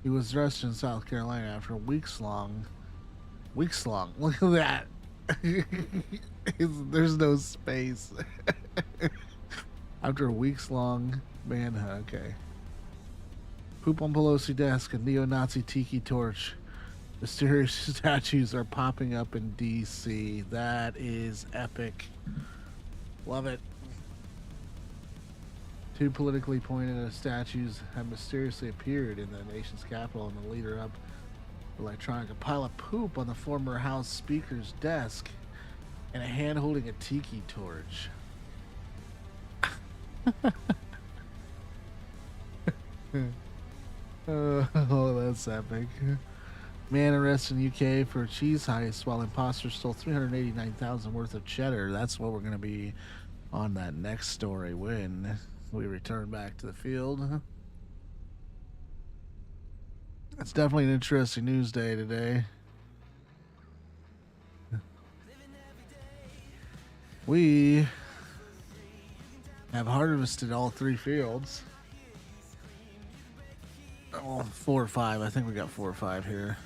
He was arrested in South Carolina after a weeks long, look at that. There's no space. After a weeks long manhunt, okay. Poop on Pelosi desk, a neo-Nazi tiki torch. Mysterious statues are popping up in D.C. That is epic. Love it. Two politically pointed statues have mysteriously appeared in the nation's capital in the leader up electronic. A pile of poop on the former House Speaker's desk and a hand holding a tiki torch. Oh, that's epic. Man arrested in UK for a cheese heist while imposters stole $389,000 worth of cheddar. That's what we're going to be on that next story when we return back to the field. It's definitely an interesting news day today. We have harvested all three fields. Oh, 4 or 5. I think we got 4 or 5 here.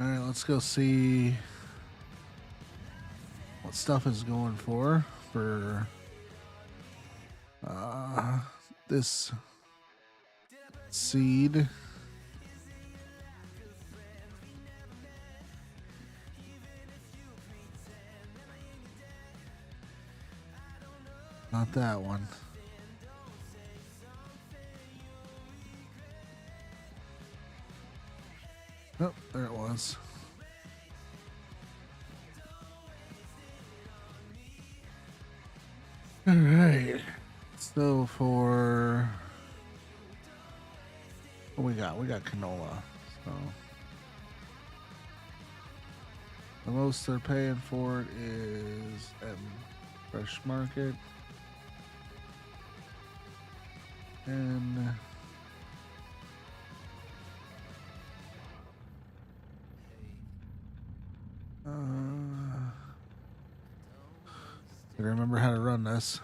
All right, let's go see what stuff is going for this seed. Not that one. Oh, there it was. All right. So for what we got? We got canola. So the most they're paying for it is at Fresh Market. And I remember how to run this.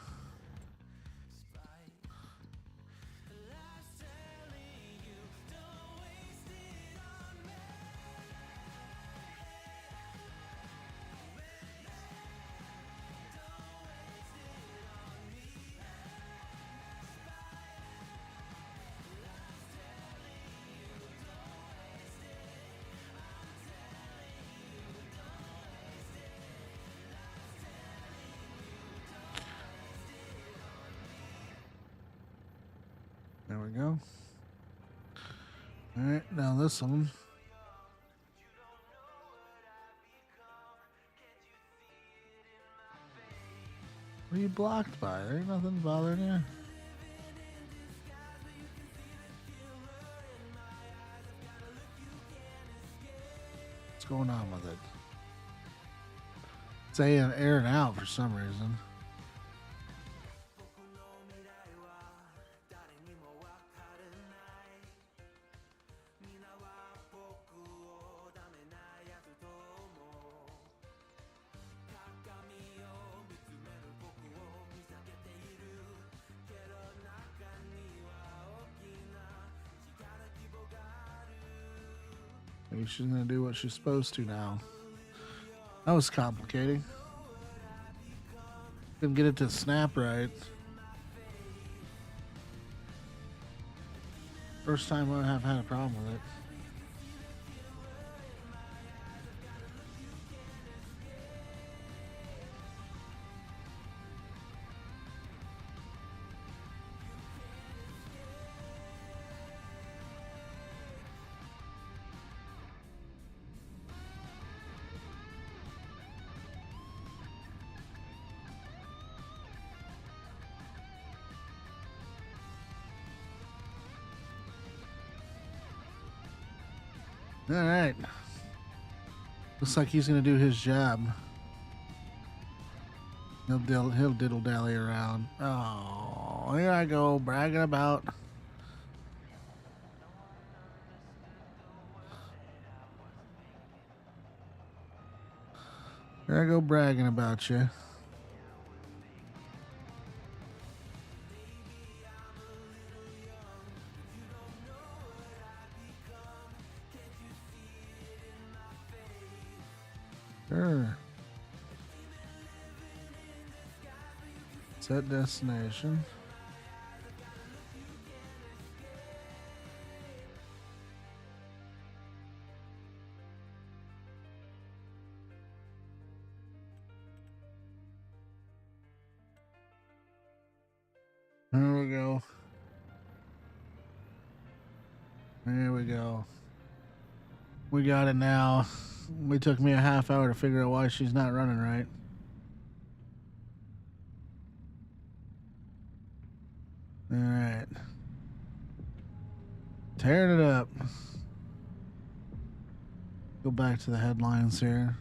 we go. All right, now this one. What are you blocked by? There ain't nothing bothering you. What's going on with it? It's airing out for some reason. Maybe she's gonna do what she's supposed to now. That was complicating. Couldn't get it to snap right. First time I have had a problem with it. All right. Looks like he's gonna do his job. He'll diddle dally around. Oh, here I go bragging about. Here I go bragging about you. Sure. Set destination. There we go. There we go. We got it now. It took me a half hour to figure out why she's not running right. All right. Tearing it up. Go back to the headlines here.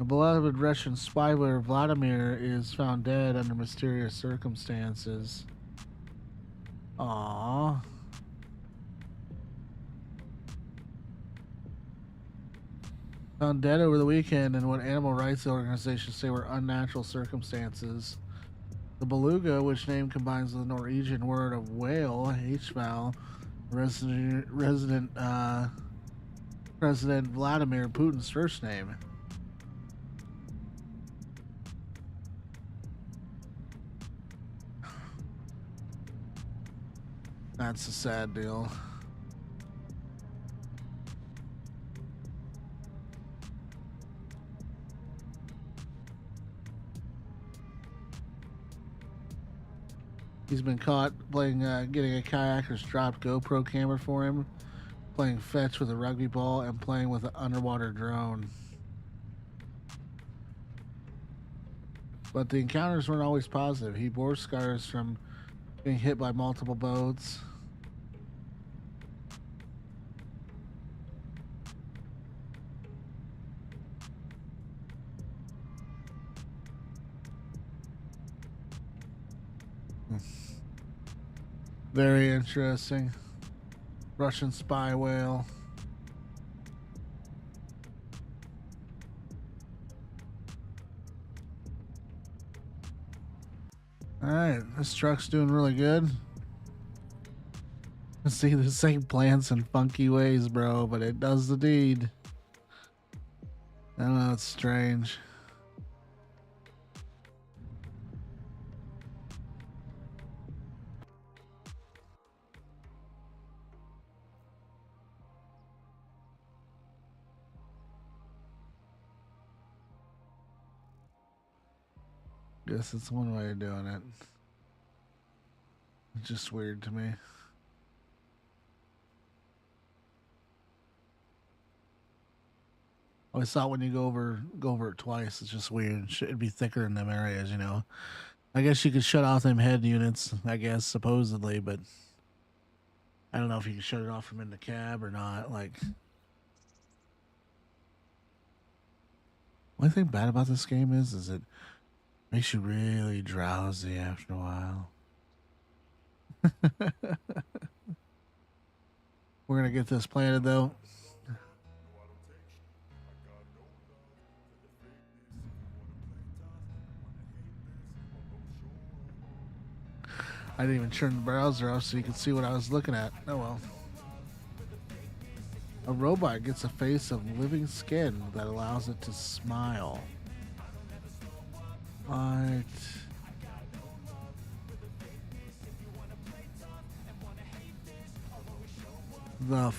A beloved Russian spyware Vladimir is found dead under mysterious circumstances. Aww. Found dead over the weekend in what animal rights organizations say were unnatural circumstances. The beluga, which name combines the Norwegian word of whale, H-fowl, President Vladimir Putin's first name. That's a sad deal. He's been caught playing, getting a kayaker's dropped GoPro camera for him, playing fetch with a rugby ball, and playing with an underwater drone. But the encounters weren't always positive. He bore scars from being hit by multiple boats. Very interesting. Russian spy whale. Alright, this truck's doing really good. See, this thing plants in funky ways, bro, but it does the deed. I don't know, it's strange. Guess it's one way of doing it. It's just weird to me. I always thought when you go over it twice, it's just weird. It'd be thicker in them areas, you know. I guess you could shut off them head units, I guess, supposedly, but I don't know if you can shut it off from in the cab or not. Like, one thing bad about this game is it makes you really drowsy after a while. We're gonna get this planted though. I didn't even turn the browser off so you could see what I was looking at. Oh well. A robot gets a face of living skin that allows it to smile. What? The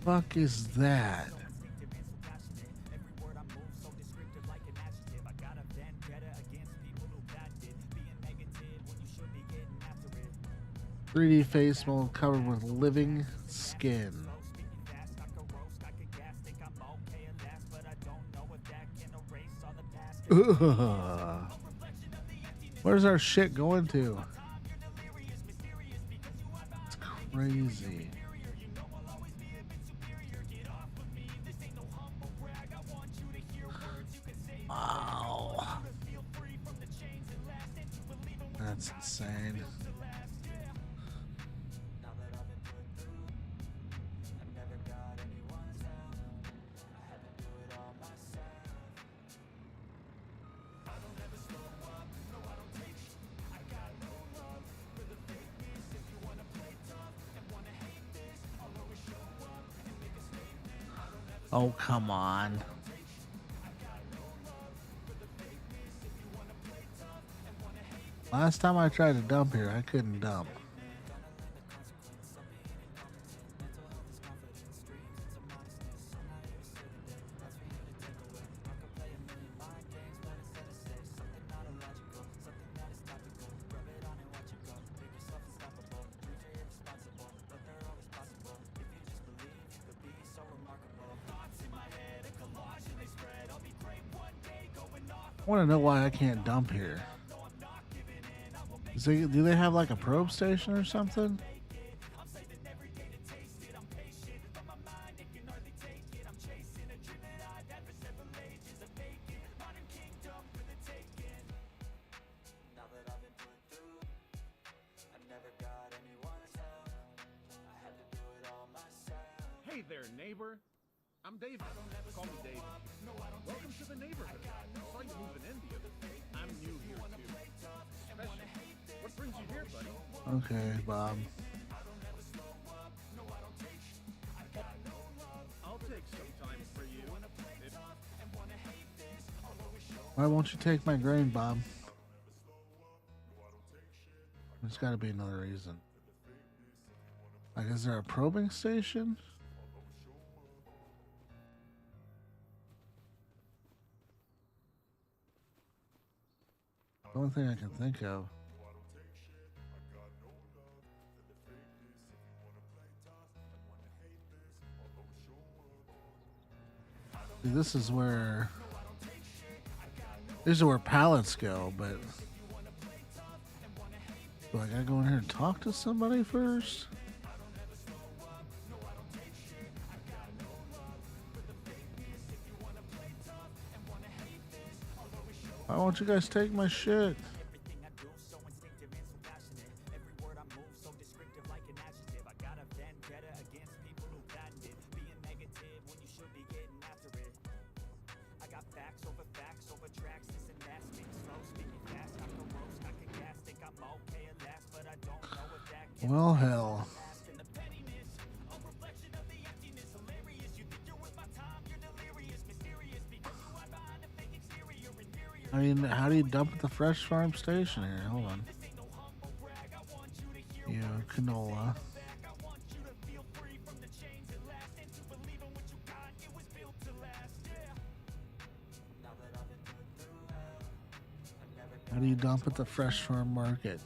fuck is that? 3D face mold covered with living skin. Ugh. Where's our shit going to? It's crazy. Wow. That's insane. Oh, come on. Last time I tried to dump here, I couldn't dump. I want to know why I can't dump here. Do they have like a probe station or something? Hey there, neighbor. I'm David. Call me David. Welcome to the neighborhood. Saw you moving in the other day. I'm new here too. Special. What brings you here, buddy? Okay, Bob. I'll take some time for you. Why won't you take my grain, Bob? There's got to be another reason. Like, is there a probing station? The only thing I can think of. See, this is where pallets go, but do I gotta go in here and talk to somebody first? Why won't you guys take my shit? Well, hell. I mean, how do you dump at the fresh farm station here? Hold on. Yeah, canola. How do you dump at the fresh farm market?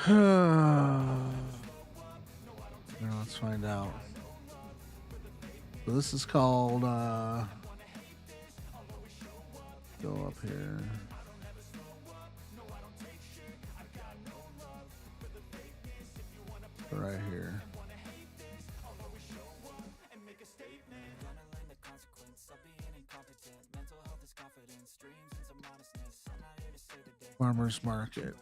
Now let's find out. So this is called go up here. Right here. Farmers market.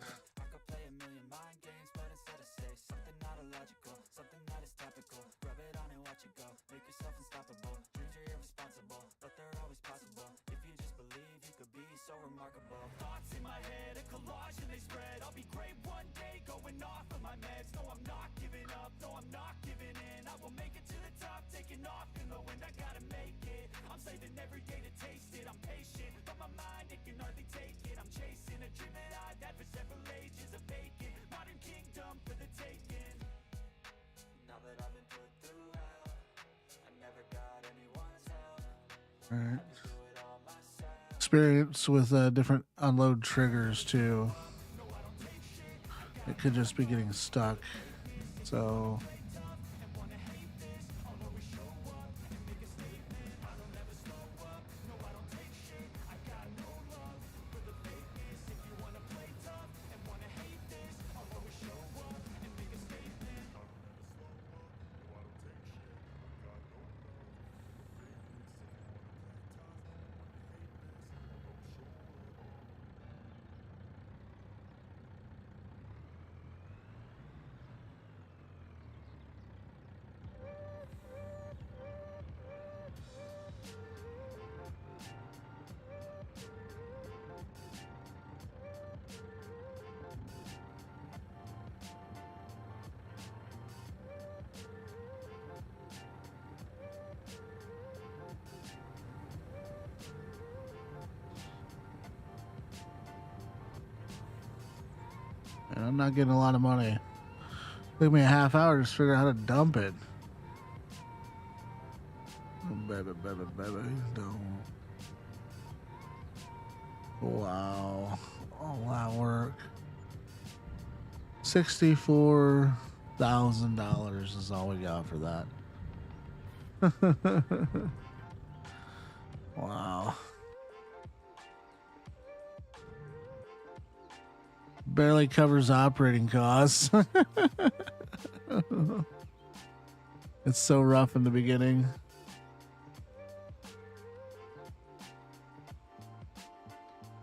All right. Experience with different unload triggers too. It could just be getting stuck. So and I'm not getting a lot of money. Took me a half hour to just figure out how to dump it. Oh, baby, baby, baby. Don't. Wow. All that work. $64,000 is all we got for that. Wow. Barely covers operating costs. It's so rough in the beginning.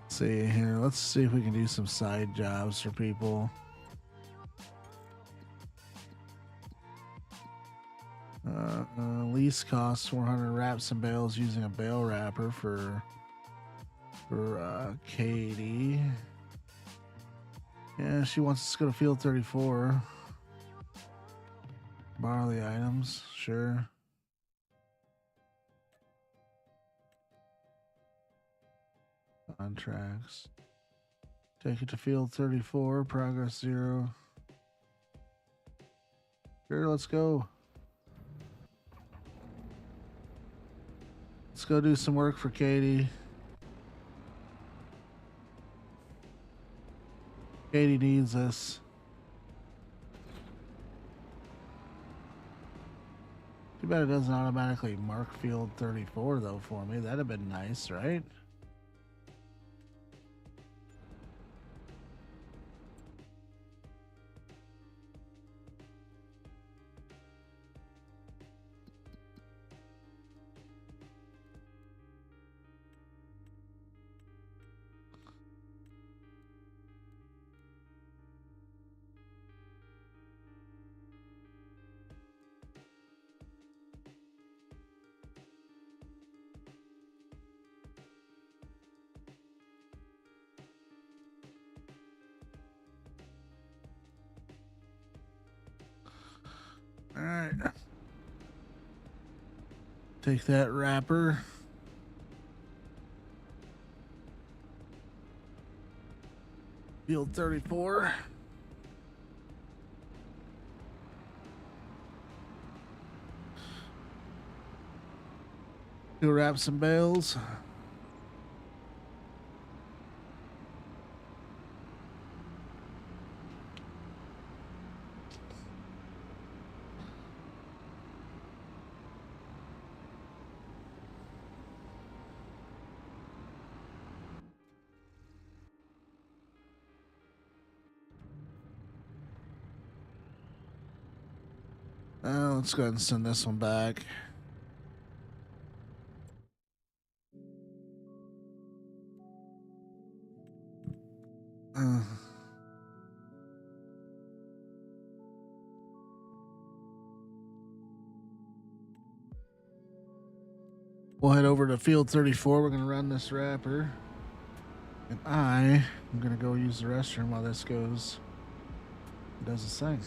Let's see here. Let's see if we can do some side jobs for people. Lease costs 400. Wrap some bales using a bale wrapper for Katie. Yeah, she wants us to go to field 34. Borrow the items, sure. Contracts. Take it to field 34, progress 0. Sure, let's go. Let's go do some work for Katie. Katie needs us. Too bad it doesn't automatically mark field 34 though for me. That'd have been nice, right? All right. Take that wrapper. Field 34. Go wrap some bales. Let's go ahead and send this one back. We'll head over to field 34. We're going to run this wrapper. And I'm going to go use the restroom while this goes. Does its thing.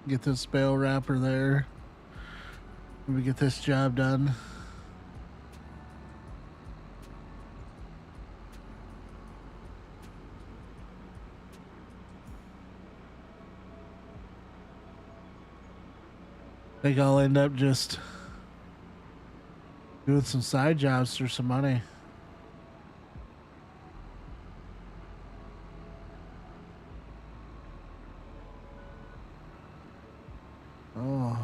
Get this bale wrapper there. Let me get this job done. I think I'll end up just doing some side jobs for some money. Oh.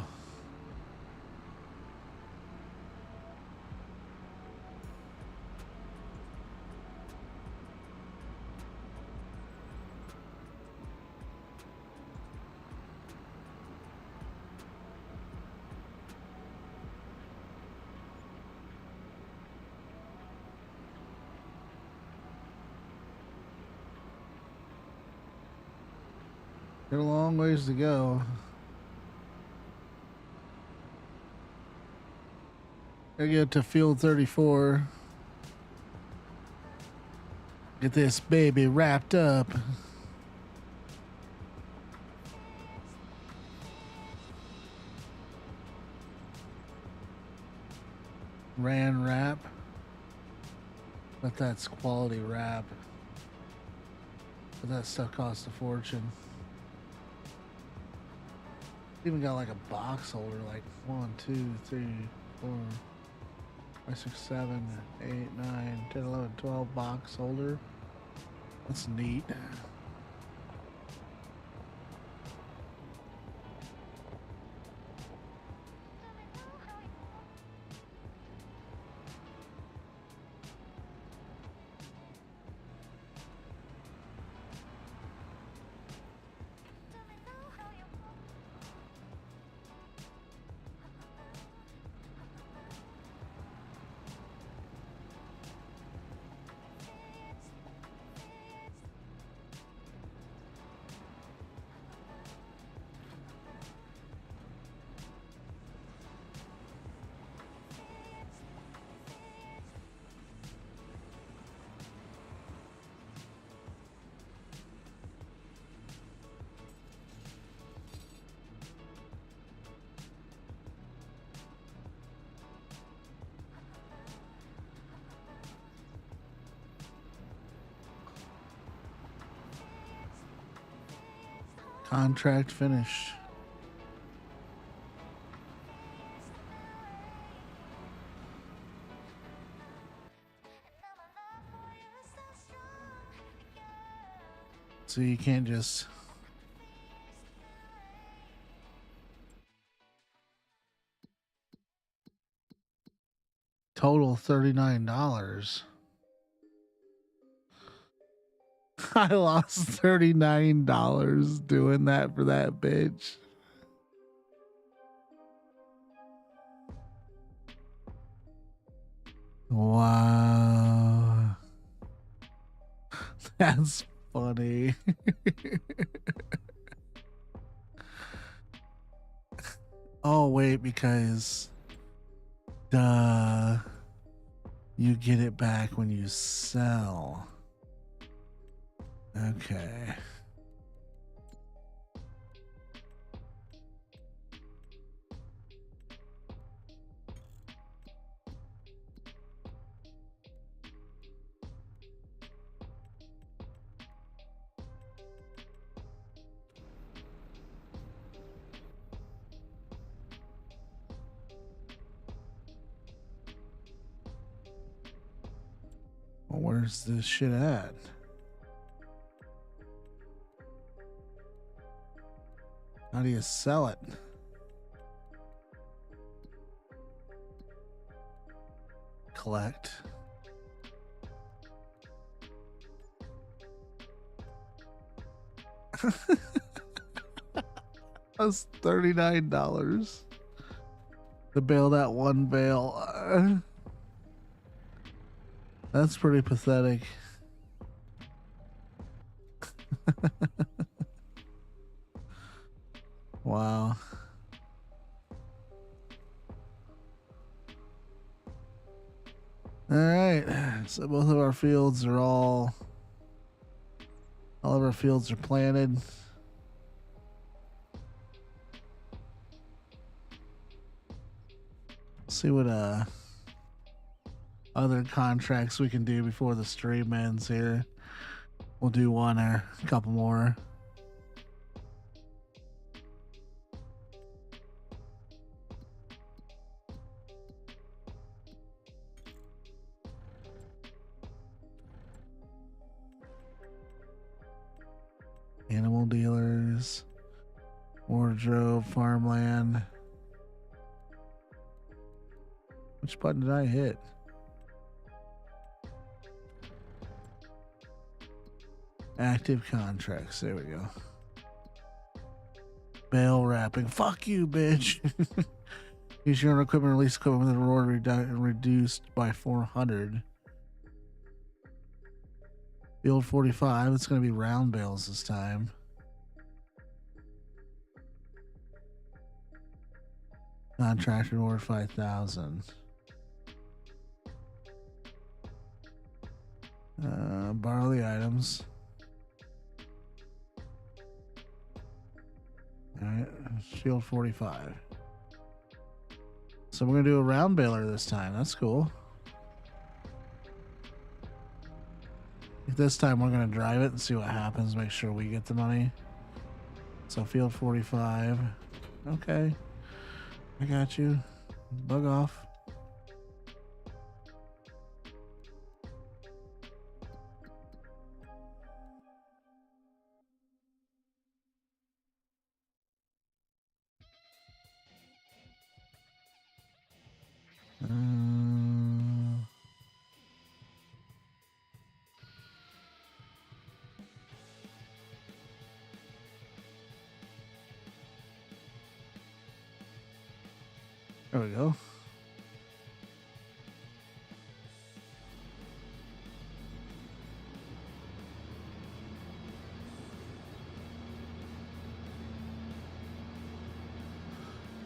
Got a long ways to go. I get to field 34. Get this baby wrapped up. Ran wrap. But that's quality wrap. But that stuff costs a fortune. Even got like a box holder, like 1, 2, 3, 4, 5, 6, 7, 8, 9, 10, 11, 12 box holder. That's neat. Contract finished. So you can't just total $39. I lost $39 doing that for that bitch. Wow. That's funny. Oh, wait, because duh, you get it back when you sell. Okay. Well, where's this shit at? How do you sell it? Collect. That's $39 to bail that one bale. That's pretty pathetic. Wow. All right. So both of our fields are all of our fields are planted. See what other contracts we can do before the stream ends here. We'll do one or a couple more. Animal dealers, wardrobe, farmland. Which button did I hit? Active contracts. There we go. Bale wrapping. Fuck you, bitch. Use your own equipment, release equipment with a reward reduced by 400. Field 45. It's going to be round bales this time. Contract reward 5,000. Borrow the items. Alright, field 45. So we're gonna do a round baler this time. That's cool. This time we're gonna drive it and see what happens. Make sure we get the money. So field 45. Okay. I got you. Bug off. There we go.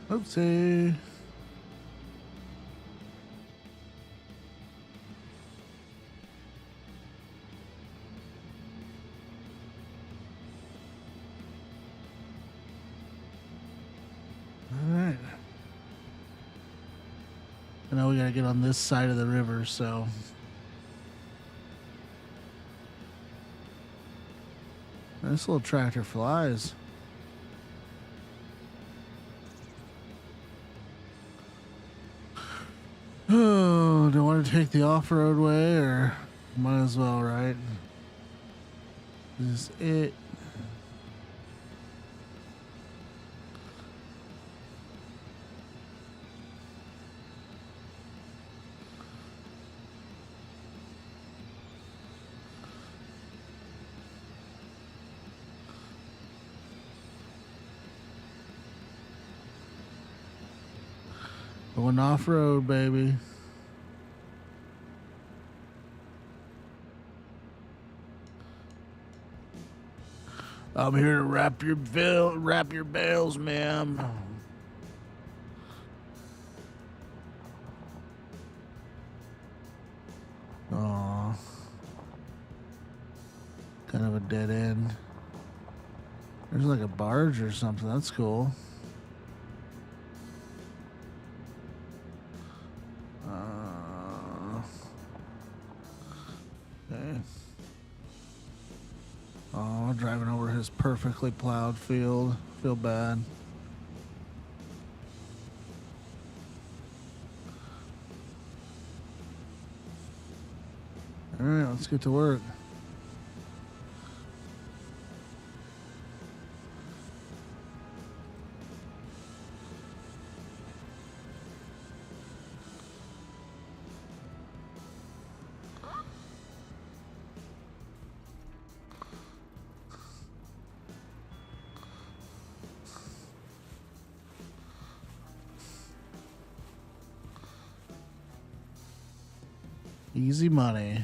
Oopsie. All right. I know we gotta get on this side of the river, so. This little tractor flies. Oh, do I want to take the off-road way, or might as well, right? This is it. Going off road, baby. I'm here to wrap your bales, ma'am. Aw. Kind of a dead end. There's like a barge or something. That's cool. Okay. Oh, driving over his perfectly plowed field. Feel bad. All right, let's get to work. Easy money.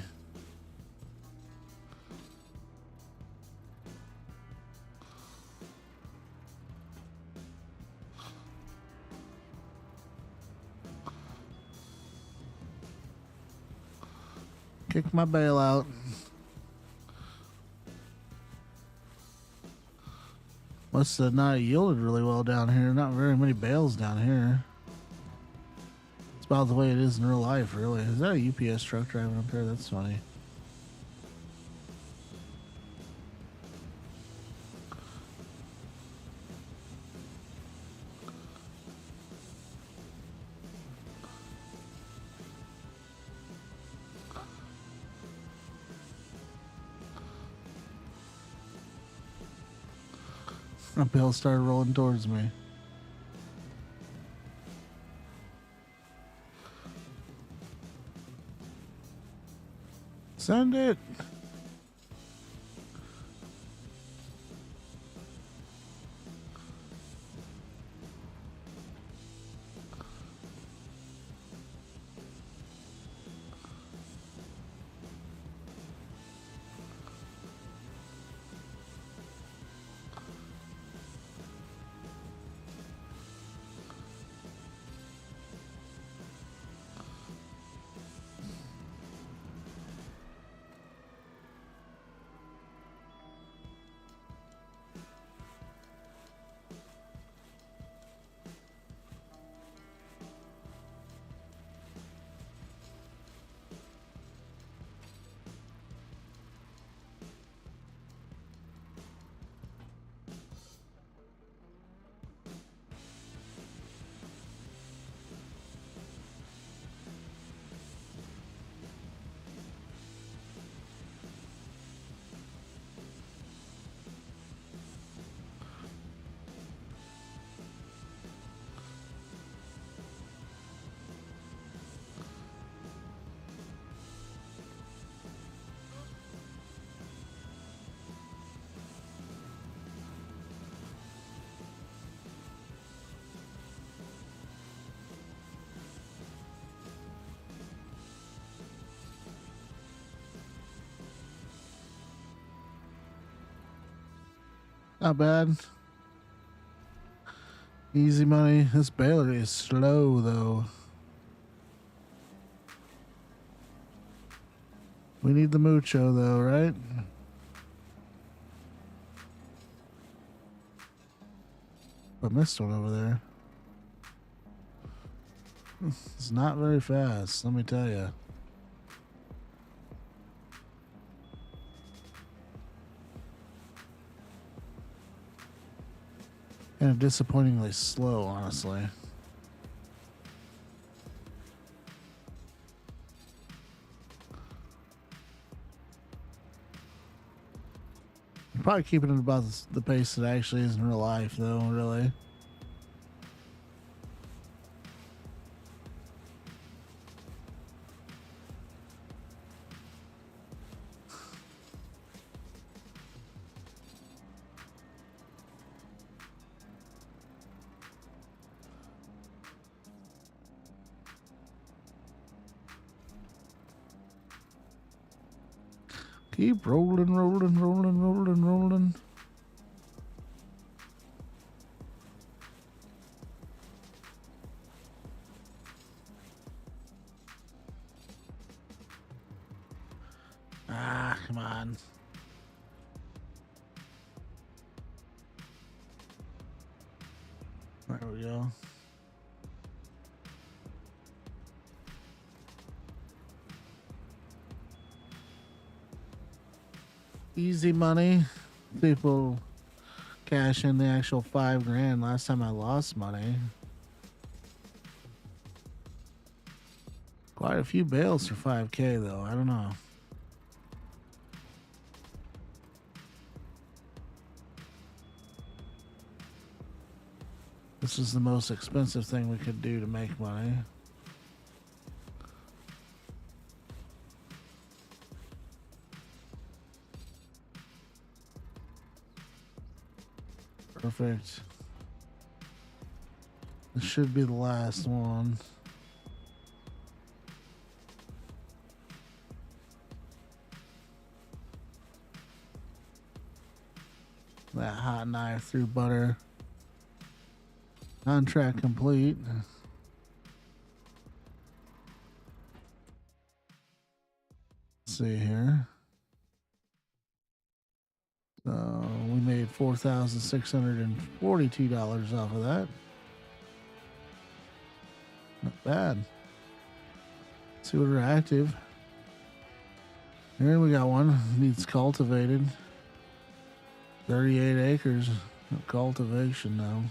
Kick my bale out. Must have not yielded really well down here. Not very many bales down here. It's about the way it is in real life, really. Is that a UPS truck driving up here? That's funny. A bale started rolling towards me. Send it. Not bad. Easy money. This baler is slow, though. We need the mucho, though, right? I missed one over there. It's not very fast, let me tell you. Kind of disappointingly slow, honestly. Probably keeping it about the pace it actually is in real life, though, really. Keep rolling, rolling, rolling, rolling, rolling. Ah, come on. There we go. Easy money. People cash in the actual $5 grand. Last time I lost money. Quite a few bales for 5K though. I don't know. This is the most expensive thing we could do to make money. Perfect. This should be the last one. That hot knife through butter. Contract complete. Let's see here. So we made $4,642 off of that. Not bad. Let's see what we're active. Here we got one. Needs cultivated. 38 acres of cultivation now.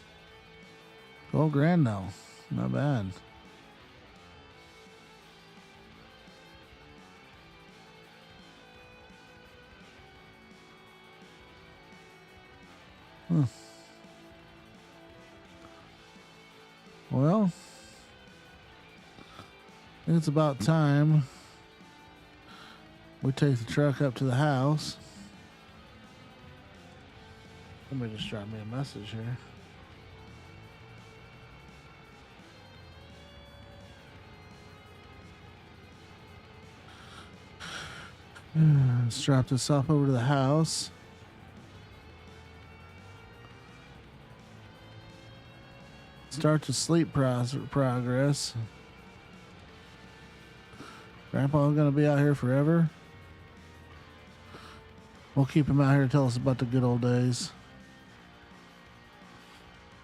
12 grand now. Not bad. Huh. Well, I think it's about time we take the truck up to the house. Somebody just dropped me a message here. Let's drop this off over to the house. Start to sleep progress. Grandpa gonna be out here forever. We'll keep him out here to tell us about the good old days.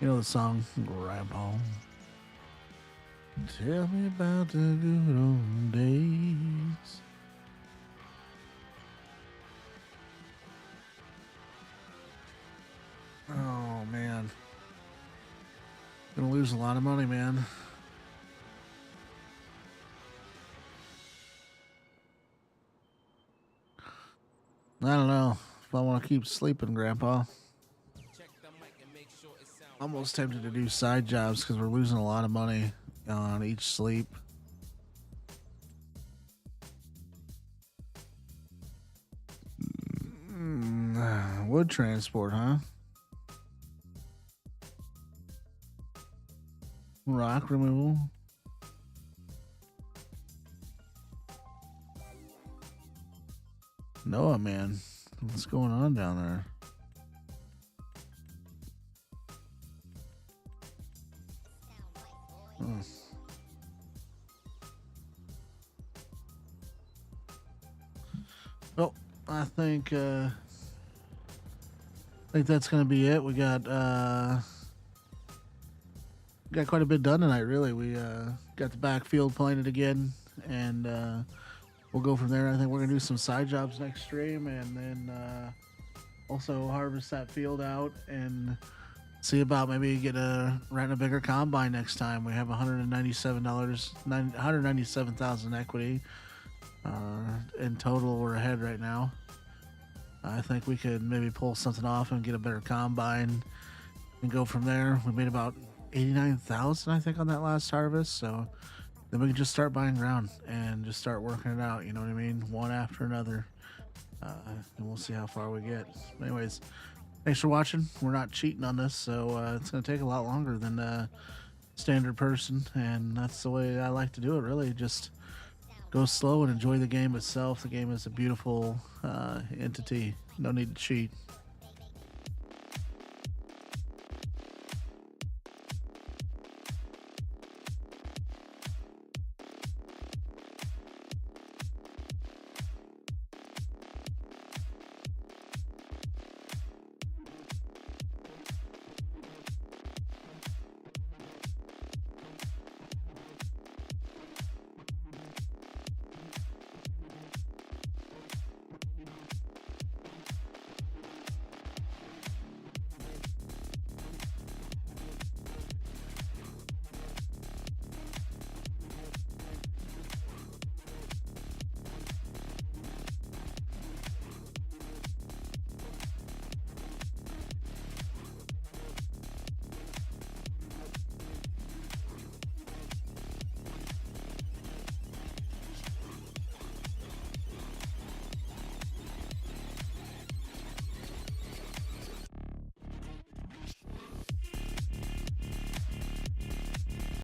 You know the song, Grandpa. Tell me about the good old days. Oh, man. Gonna lose a lot of money, man. I don't know if I want to keep sleeping, Grandpa. Almost tempted to do side jobs because we're losing a lot of money on each sleep. Wood transport, huh? Rock removal. Noah, man. What's going on down there? Hmm. Well, I think that's gonna be it. We got quite a bit done tonight. Really, we got the backfield planted again, and we'll go from there. I think we're gonna do some side jobs next stream, and then also harvest that field out and see about maybe rent a bigger combine next time. We have $197,000 equity in total. We're ahead right now. I think we could maybe pull something off and get a better combine and go from there. We made about 89,000, I think, on that last harvest. So then we can just start buying ground and just start working it out. You know what I mean? One after another. And we'll see how far we get. Anyways, thanks for watching. We're not cheating on this, so it's going to take a lot longer than standard person. And that's the way I like to do it, really. Just Go slow and enjoy the game itself. The game is a beautiful entity. No need to cheat.